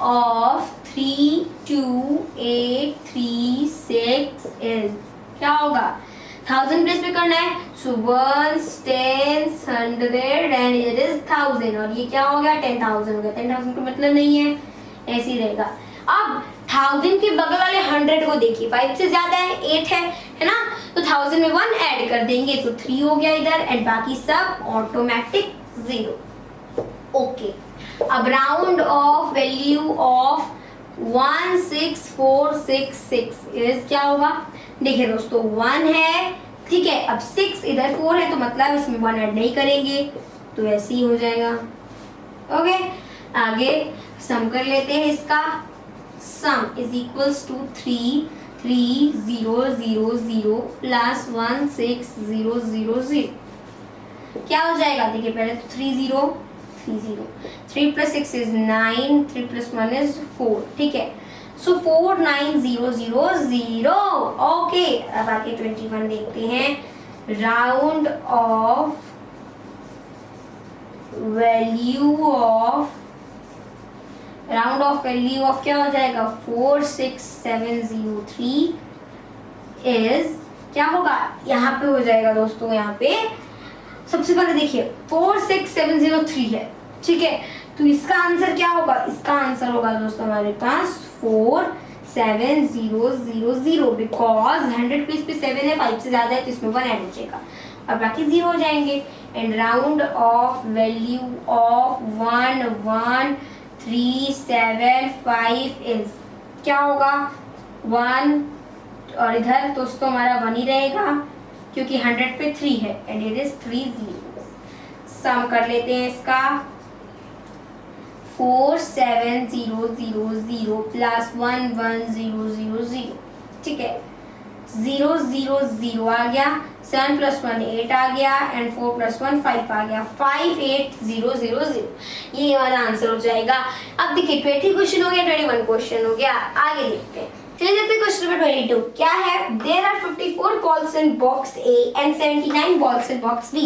of 32836 is, क्या होगा 1000 प्लेस पे करना है, सो 1 10 100 एंड इट इज 1000 और ये क्या हो गया 10,000 हो गया। 10,000 का मतलब नहीं है, ऐसे ही रहेगा। अब 1000 के बगल वाले 100 को देखिए, 5 से ज्यादा है, 8 है ना, तो 1000 में 1 ऐड कर देंगे तो 3 हो गया इधर एंड बाकी सब ऑटोमेटिक 0। ओके, अब round off value of 16466 is क्या होगा, देखिए दोस्तों 1 है, ठीक है, अब 6 इधर 4 है तो मतलब इसमें 1 ऐड नहीं करेंगे तो ऐसे ही हो जाएगा। ओके, आगे सम कर लेते हैं इसका। Sum is equals to 33000 plus 16000 क्या हो जाएगा, देखिए पहले तो 30 3 प्लस 6 इज 9, 3 प्लस 1 इज 4, ठीक है, सो 49000। ओके, अब आगे 21 देखते हैं। राउंड ऑफ वैल्यू ऑफ क्या हो जाएगा 46703 इज क्या होगा, यहाँ पे हो जाएगा दोस्तों, यहाँ पे सबसे पहले देखिए 46703 है, ठीक है, तो इसका आंसर क्या होगा, इसका आंसर होगा दोस्तों हमारे पास 47000 बिकॉज 100 प्लेस पे 7 है, 5 से ज्यादा है तो इसमें 1 ऐड हो जाएगा और बाकी 0 हो जाएंगे। And round off value of 11375 is क्या होगा 1 और इधर दोस्तों हमारा 1 ही रहेगा क्योंकि 100 पे 3 है एंड इट इज 30। सम कर लेते हैं इसका। 47000 प्लस 11000, ठीक है, 000 आ गया, 7 प्लस 1 8 आ गया एंड 4 प्लस 1 5 आ गया, 58000 ये हमारा आंसर हो जाएगा। अब देखिए 20 क्वेश्चन हो गया, 21 क्वेश्चन हो गया, आगे देखते हैं। चलिए देखते हैं क्वेश्चन नंबर 22 क्या है। There are 54 balls in box A and 79 balls in box B.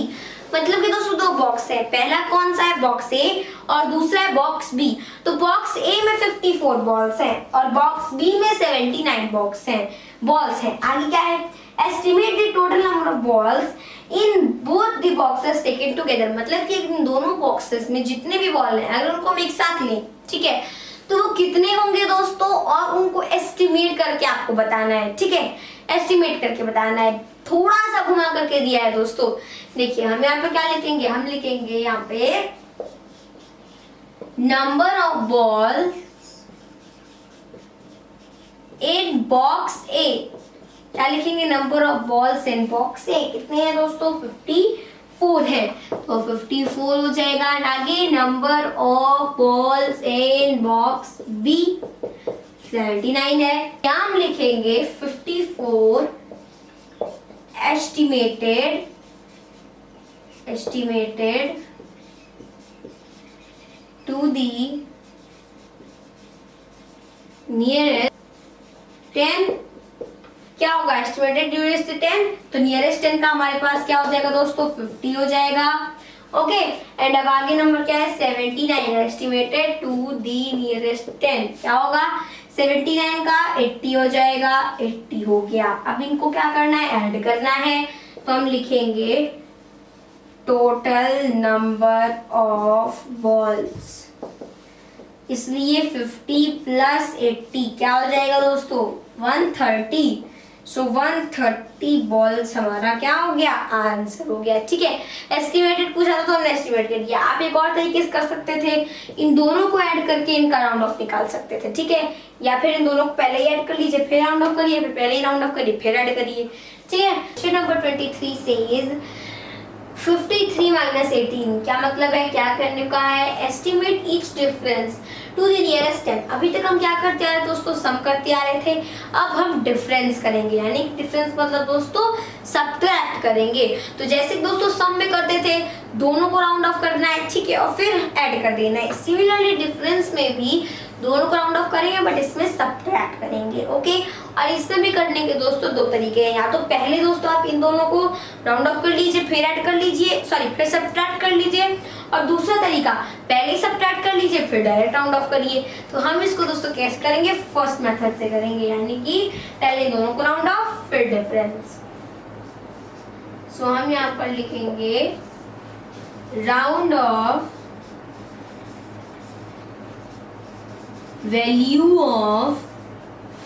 मतलब कि दोस्तों दो बॉक्स है, पहला कौन सा है बॉक्स ए और दूसरा है बॉक्स बी। तो बॉक्स ए में 54 बॉल्स हैं और बॉक्स बी में 79 बॉल्स हैं। आगे क्या है, estimate the total number of balls in both the boxes taken together, मतलब कि इन दोनों बॉक्सेस में जितने भी बॉल हैं अगर उनको हम एक साथ लें, ठीक है, तो वो कितने होंगे दोस्तों, और उनको एस्टिमेट करके आपको बताना है, ठीक है, एस्टिमेट करके बताना है। थोड़ा सा घुमा करके दिया है दोस्तों। देखिए हम यहाँ पे क्या लिखेंगे, हम लिखेंगे यहाँ पे number of ball in box A. क्या लिखेंगे, number of balls in box A कितने हैं दोस्तों, 54 है, तो 54 हो जाएगा। आगे number of balls in box B 79 है। क्या हम लिखेंगे 54 estimated to the nearest 10। क्या होगा, एस्टिमेटेड न्यूरेस्ट 10, तो नियरेस्ट 10 का हमारे पास क्या हो जाएगा दोस्तों, 50 हो जाएगा। ओके, एंड अब आगे नंबर क्या है 79, एस्टिमेटेड टू दी नियरेस्ट 10 क्या होगा, 79 का 80 हो जाएगा, 80 हो गया। अब इनको क्या करना है, ऐड करना है, तो हम लिखेंगे टोटल नंबर ऑफ बॉल्स, इसलिए 50 प्लस 80 क्या हो जाएगा दोस्तों 130। सो 130 बॉल्स हमारा क्या हो गया, आंसर हो गया। ठीक है, एस्टिमेटेड पूछा था तो हमने एस्टिमेट कर दिया। आप एक और तरीके से कर सकते थे, इन दोनों को ऐड करके इनका राउंड ऑफ निकाल सकते थे, ठीक है, या फिर इन दोनों को पहले ही ऐड कर लीजिए फिर राउंड ऑफ करिए, फिर पहले ही राउंड ऑफ करिए फिर ऐड करिए। ठीक है, क्वेश्चन नंबर 23 सेज 53 माइनस 18 क्या मतलब है, क्या करने का है, estimate each difference to the nearest 10। अभी तक हम क्या करते आ रहे थे दोस्तों, सम करते आ रहे थे, अब हम डिफरेंस करेंगे, यानी डिफरेंस मतलब दोस्तों सब्ट्रैक्ट करेंगे। तो जैसे दोस्तों सम में करते थे, दोनों को राउंड ऑफ करना है, ठीक है, और फिर ऐड कर देना है। सिमिलरली डिफरेंस में भी दोनों को राउंड ऑफ करेंगे बट इसमें सब्ट्रैक्ट करेंगे। ओके, और इसमें भी करने के दोस्तों दो तरीके हैं, या तो पहले दोस्तों आप इन दोनों को राउंड ऑफ कर लीजिए फिर ऐड कर लीजिए, सॉरी फिर सब्ट्रैक्ट कर लीजिए, और दूसरा तरीका पहले सब्ट्रैक्ट कर लीजिए फिर डायरेक्ट राउंड ऑफ करिए। तो हम इसको दोस्तों कैसे करेंगे, फर्स्ट मेथड से करेंगे, यानी कि पहले दोनों को राउंड ऑफ फिर डिफरेंस। सो हम यहाँ पर लिखेंगे राउंड ऑफ वैल्यू ऑफ,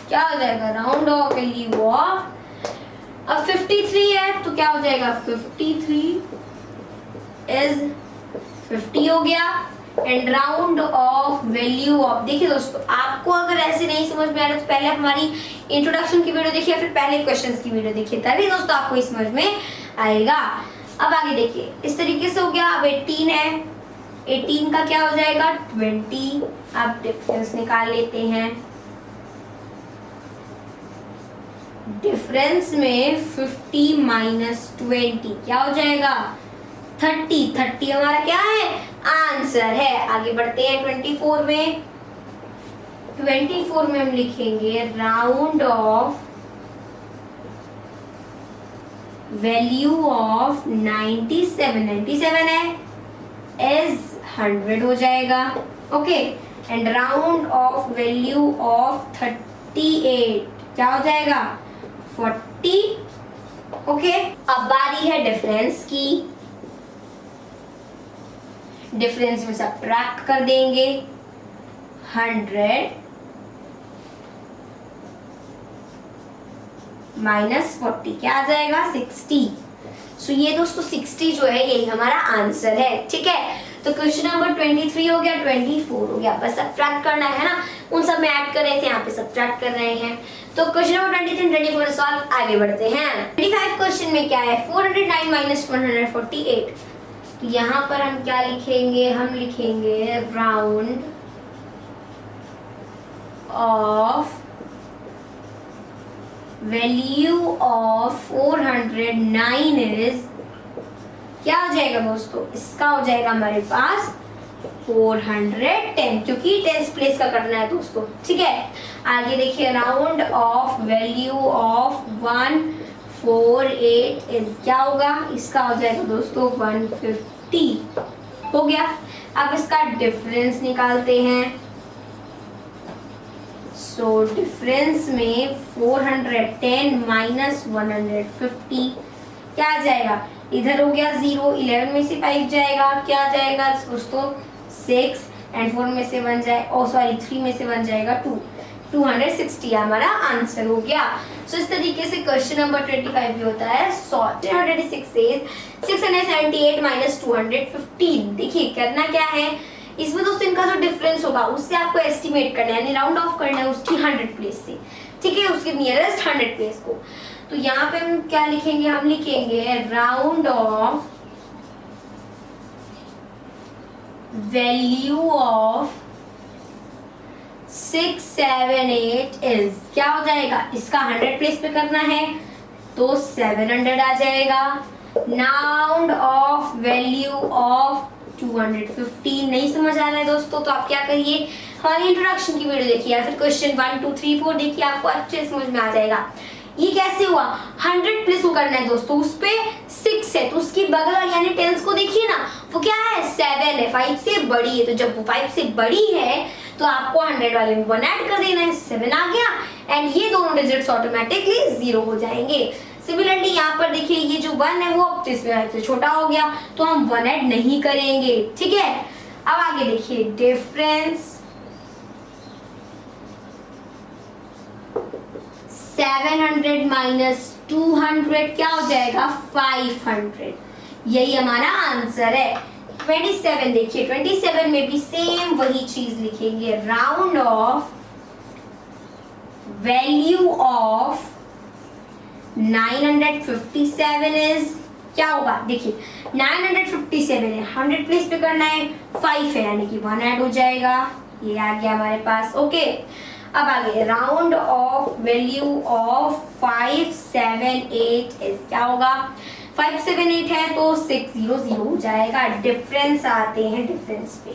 क्या हो जाएगा, राउंड ऑफ वैल्यू ऑफ, अब 53 है तो क्या हो जाएगा 53 इज 50 हो गया, and round off value of. देखिए दोस्तों, आपको अगर ऐसे नहीं समझ में आ रहा तो पहले हमारी इंट्रोडक्शन की वीडियो देखिए, फिर पहले क्वेश्चंस की वीडियो देखिए, तभी दोस्तों आपको ये समझ में आएगा। अब आगे देखिए, इस तरीके से हो गया। अब 18 है, 18 का क्या हो जाएगा 20। अब डिफरेंस निकाल लेते हैं, डिफरेंस में 50 माइनस 20 क्या हो जाएगा 30। 30 हमारा क्या है, आंसर है। आगे बढ़ते हैं 24 में। 24 में हम लिखेंगे राउंड ऑफ वैल्यू ऑफ 97। 97 है इज 100 हो जाएगा। Okay, and round off value of 38 क्या हो जाएगा 40। ओके, अब बारी है डिफरेंस की। डिफरेंस में सब्ट्रैक्ट कर देंगे 100 माइनस 40 क्या आ जाएगा 60। सो ये दोस्तों 60 जो है यही हमारा आंसर है। ठीक है, तो क्वेश्चन नंबर 23 हो गया, 24 हो गया, बस सब्ट्रैक्ट करना है ना, उन सब में ऐड कर रहे थे, यहाँ पे सब्ट्रैक्ट कर रहे हैं। तो क्वेश्चन नंबर 23 24 सॉल्व, आगे बढ़ते हैं। 25 क्वेश्चन में क्या है 409 माइनस 148। तो यहाँ पर हम क्या लिखेंगे, हम लिखेंगे round off value of 409 is, क्या हो जाएगा दोस्तों, इसका हो जाएगा हमारे पास 410, क्योंकि 10th प्लेस का करना है दोस्तों। ठीक है, आगे देखिए round off value of 48 is क्या होगा, इसका हो जाएगा दोस्तों 150 हो गया। अब इसका डिफरेंस निकालते हैं। सो डिफरेंस में 410 माइनस 150 क्या आ जाएगा, इधर हो गया 0, 11 में से 5 जाएगा, क्या आ जाएगा दोस्तों 6 एंड 4 में से 1 जाए, ओ सॉरी 3 में से 1 जाएगा 2, 260 हमारा आंसर हो गया। सो इस तरीके से क्वेश्चन नंबर 25 भी होता है। 326 से 678 माइनस 215, देखिए करना क्या है इसमें दोस्तों, इनका जो डिफरेंस होगा उससे आपको एस्टिमेट करना है, यानी राउंड ऑफ करना है उसकी 100 प्लेस से, ठीक है, उसके नियरेस्ट 100 प्लेस को। तो यहाँ पे हम क्या लिखेंगे, हम लिखेंगे round off value of 678 is क्या हो जाएगा, इसका 100 प्लेस पे करना है तो 700 आ जाएगा। राउंड ऑफ वैल्यू ऑफ 215 नहीं समझ आ रहा है दोस्तों, तो आप क्या करिए, हमारी इंट्रोडक्शन की वीडियो देखिए या फिर क्वेश्चन 1 2 3 4 देखिए, आपको अच्छे समझ में आ जाएगा। ये कैसे हुआ, 100 प्लस को करना है दोस्तों, उस पे 6 है तो उसकी बगल वाली यानी टेंस को देखिए ना, वो क्या है 7 है, 5 से बड़ी है, तो जब वो 5 से बड़ी है तो आपको 100 वाले में 1 ऐड कर देना है, 7 आ गया एंड ये दोनों डिजिट्स ऑटोमेटिकली 0 हो जाएंगे। सिमिलरली यहाँ पर देखिए ये जो 1 है वो अब से छोटा हो गया तो हम 1 ऐड नहीं करेंगे, ठीक है। अब आगे देखिए डिफरेंस 700 माइनस 200 क्या हो जाएगा 500, यही हमारा आंसर है। 27 देखिए, 27 में भी सेम वही चीज लिखेंगे, round off value of 957 is क्या होगा, देखिए 957 है, 100 प्लेस पे करना है, 5 है यानी कि 1 ऐड हो जाएगा, ये आ गया हमारे पास, ओके। अब आगे round off value of 578 is क्या होगा, 578 है तो 600 हो जाएगा। डिफरेंस आते हैं डिफरेंस पे,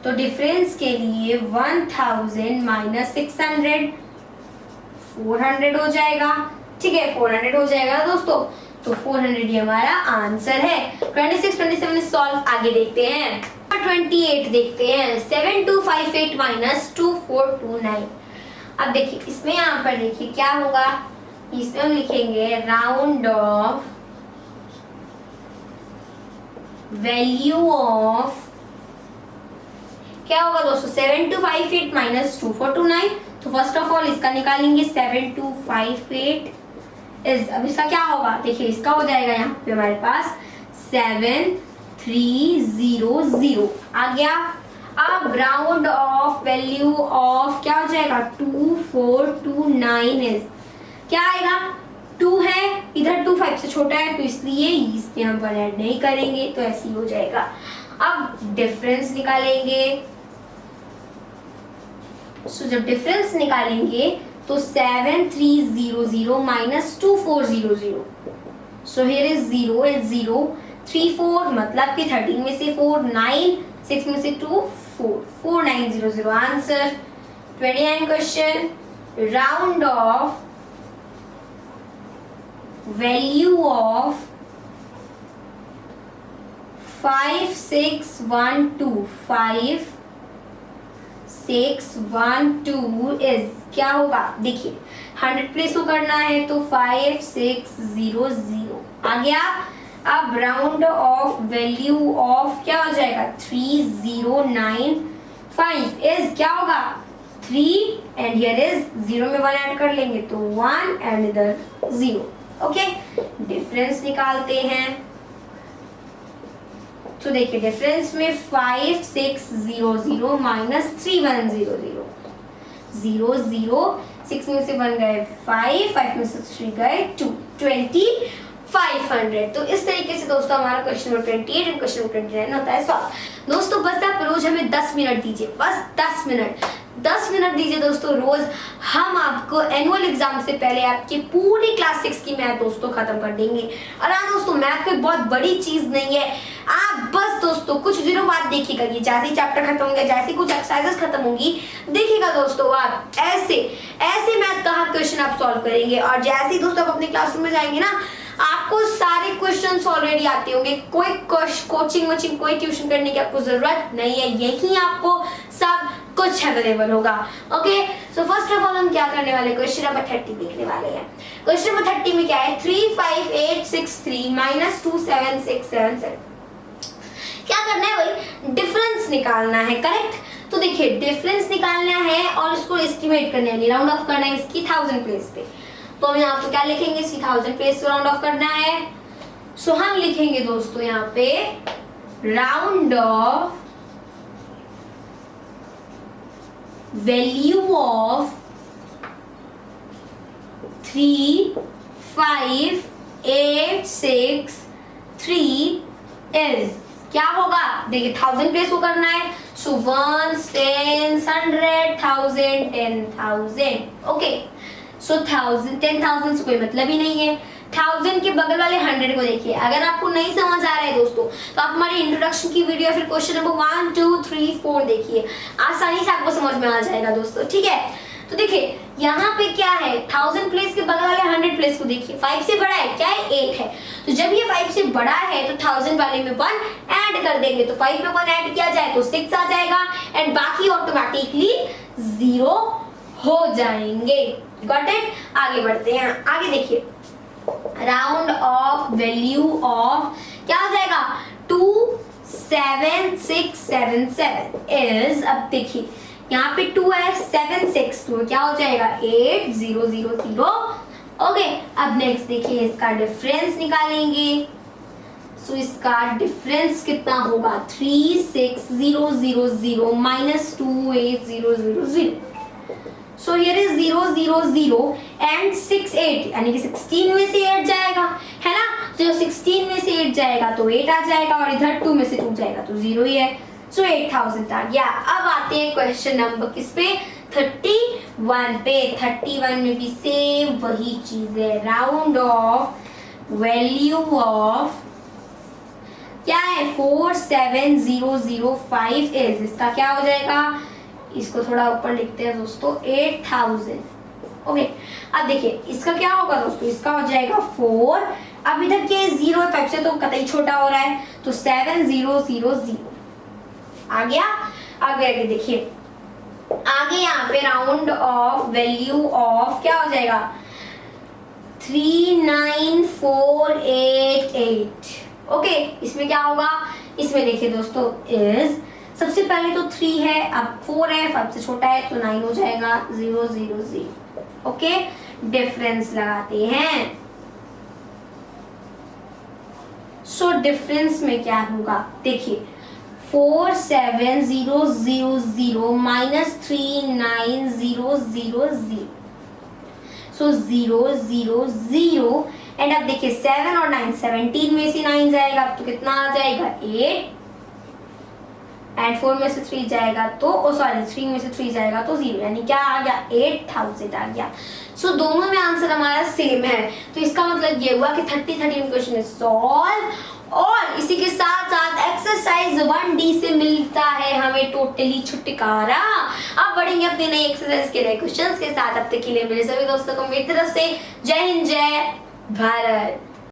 तो डिफरेंस के लिए 1000 माइनस 600 400 हो जाएगा, ठीक है 400 हो जाएगा दोस्तों, तो 400 ही हमारा आंसर है। 26 27 सॉल्व आगे देखते हैं। 28 देखते हैं, 7258 माइनस 2429। अब देखिए इसमें यहाँ पर देखिए क्या होगा, इसमें हम लिखेंगे राउंड ऑफ वैल्यू ऑफ क्या होगा दोस्तों 7258 माइनस 2429, तो फर्स्ट ऑफ ऑल इसका निकालेंगे 7258 इज, अब इसका क्या होगा देखिए, इसका हो जाएगा यहाँ पे हमारे पास 7300 आ गया। अब राउंड ऑफ वैल्यू ऑफ क्या हो जाएगा 2429 इज क्या आएगा, 2 है इधर 2 5 से छोटा है तो इसलिए इसमें हम 1 ऐड नहीं करेंगे, तो ऐसे ही हो जाएगा। अब डिफरेंस निकालेंगे, सो जब डिफरेंस निकालेंगे तो 7300 minus 2400, so here is 0 is 0 3 4 मतलब कि 13 में से 4 9 6 में से 2 4 4900 answer. 29 question, round off value of 5612 is क्या होगा, देखिए 100 प्लेस को करना है तो 5600 आ गया। अब राउंड ऑफ वैल्यू ऑफ क्या हो जाएगा 3095 इज क्या होगा 3 एंड हियर इज 0 में 1 ऐड कर लेंगे तो 1 एंड इधर 0, ओके। डिफरेंस निकालते हैं, तो देखिए डिफरेंस में 5600 माइनस 3100 0 0 6 में से 1 गए 5 5 में से 3 गए 2 2500। तो इस तरीके से दोस्तों हमारा क्वेश्चन नंबर 28 और क्वेश्चन नंबर 29 होता है सॉल्व। दोस्तों बस आप रोज हमें 10 मिनट दीजिए, बस 10 मिनट, 10 मिनट दीजिए दोस्तों रोज, हम आपको एनुअल एग्जाम से पहले आपकी पूरी क्लास 6 की मैथ दोस्तों खत्म कर देंगे। और हाँ दोस्तों, मैथ कोई बहुत बड़ी चीज नहीं है, आप बस दोस्तों कुछ दिनों बाद देखिएगा, ये जैसे ही चैप्टर खत्म होंगे, जैसे कुछ एक्सरसाइजेस खत्म होंगी, देखिएगा दोस्तों आप ऐसे ऐसे मैथ का क्वेश्चन आप सॉल्व करेंगे। और जैसे ही दोस्तों आप अपने क्लासरूम में जाएंगे ना, आपको सारे क्वेश्चंस ऑलरेडी आते होंगे, कोई कोचिंग वोचिंग कोई ट्यूशन करने की आपको जरूरत नहीं है, यही आपको सब कुछ अवेलेबल होगा। Okay, so first of all हम क्या करने वाले, क्वेश्चन नंबर 30 देखने वाले हैं। क्वेश्चन नंबर 30 में क्या है, 35863 माइनस 27677। क्या करना है भाई, डिफरेंस निकालना है, करेक्ट। तो देखिए डिफरेंस निकालना है और इसको एस्टिमेट करना है, राउंड ऑफ करना है इसकी 1000 प्लेस पे। तो हम यहाँ पे क्या लिखेंगे, इसकी 1000 प्लेस पे राउंड ऑफ करना है। सो हम लिखेंगे दोस्तों यहाँ पे round off value of 35863 is, क्या होगा, देखिए 1000 प्लेस को करना है। सो 1 10 100 1000 10,000। ओके, सो 1000 10,000 से कोई मतलब ही नहीं है। 1000 के बगल वाले 100 को देखिए। अगर आपको नहीं समझ आ रहा है दोस्तों, तो आप हमारी इंट्रोडक्शन की वीडियो फिर क्वेश्चन नंबर 1 2 3 4 देखिए, आसानी से आपको समझ में आ जाएगा दोस्तों, ठीक है। तो देखिए यहाँ पे क्या है, 1000 प्लेस के बगल वाले 100 प्लेस को देखिए, 5 से बड़ा है, क्या है 8 है। तो जब ये 5 से बड़ा है तो 1000 वाले में 1 ऐड कर देंगे, तो 5 में 1 ऐड किया जाए तो 6 आ जाएगा, एंड बाकी ऑटोमेटिकली 0 हो जाएंगे। Got it. आगे बढ़ते हैं, आगे देखिए राउंड ऑफ वैल्यू ऑफ क्या हो जाएगा, 27677 इज, अब देखिए यहाँ पे 2 है, 7 6 2 क्या हो जाएगा 8000। ओके, अब नेक्स्ट देखिए इसका डिफरेंस निकालेंगे। सो इसका डिफरेंस कितना होगा, 36000 minus 28000। So here is 000 and 68, यानी कि 16 में से 8 जाएगा, है ना। तो जब 16 में से 8 जाएगा तो 8 आ जाएगा, और इधर 2 में से 2 जाएगा तो 0 ही है। सो 8000 आ गया। अब आते हैं क्वेश्चन नंबर किस पे, 31 पे। 31 में भी सेम वही चीज है, राउंड ऑफ वैल्यू ऑफ क्या है 47005 इज, इसका क्या हो जाएगा, इसको थोड़ा ऊपर लिखते हैं दोस्तों 8000। ओके, अब देखिए इसका क्या होगा दोस्तों, इसका हो जाएगा 4, अब इधर के 0 5 से तो कतई छोटा हो रहा है, तो 7000 आ गया। आगे देखिए, आगे यहाँ पे राउंड ऑफ वैल्यू ऑफ क्या हो जाएगा 39488। ओके, इसमें क्या होगा, इसमें देखिए दोस्तों इज, सबसे पहले तो 3 है, अब 4 है, 5 से छोटा है तो 9 हो जाएगा, 000। ओके, डिफरेंस लगाते हैं। सो डिफरेंस में क्या होगा, देखिए 47000 माइनस 39000, सो 000। एंड अब देखिए 7 और 9, 17 में से 9 जाएगा, अब तो कितना आ जाएगा 8, एंड 4 में से 3 जाएगा तो सॉरी 3 में से 3 जाएगा तो 0, यानी क्या आ गया 8000 आ गया। सो दोनों में आंसर हमारा सेम है, तो इसका मतलब ये हुआ कि 30 क्वेश्चन इज सॉल्व। और इसी के साथ साथ एक्सरसाइज 1D से मिलता है हमें टोटली छुटकारा। अब बढ़ेंगे अपने नई एक्सरसाइज के नए क्वेश्चंस के साथ। अब तक के लिए मेरे सभी दोस्तों को मेरी तरफ से जय हिंद, जय भारत।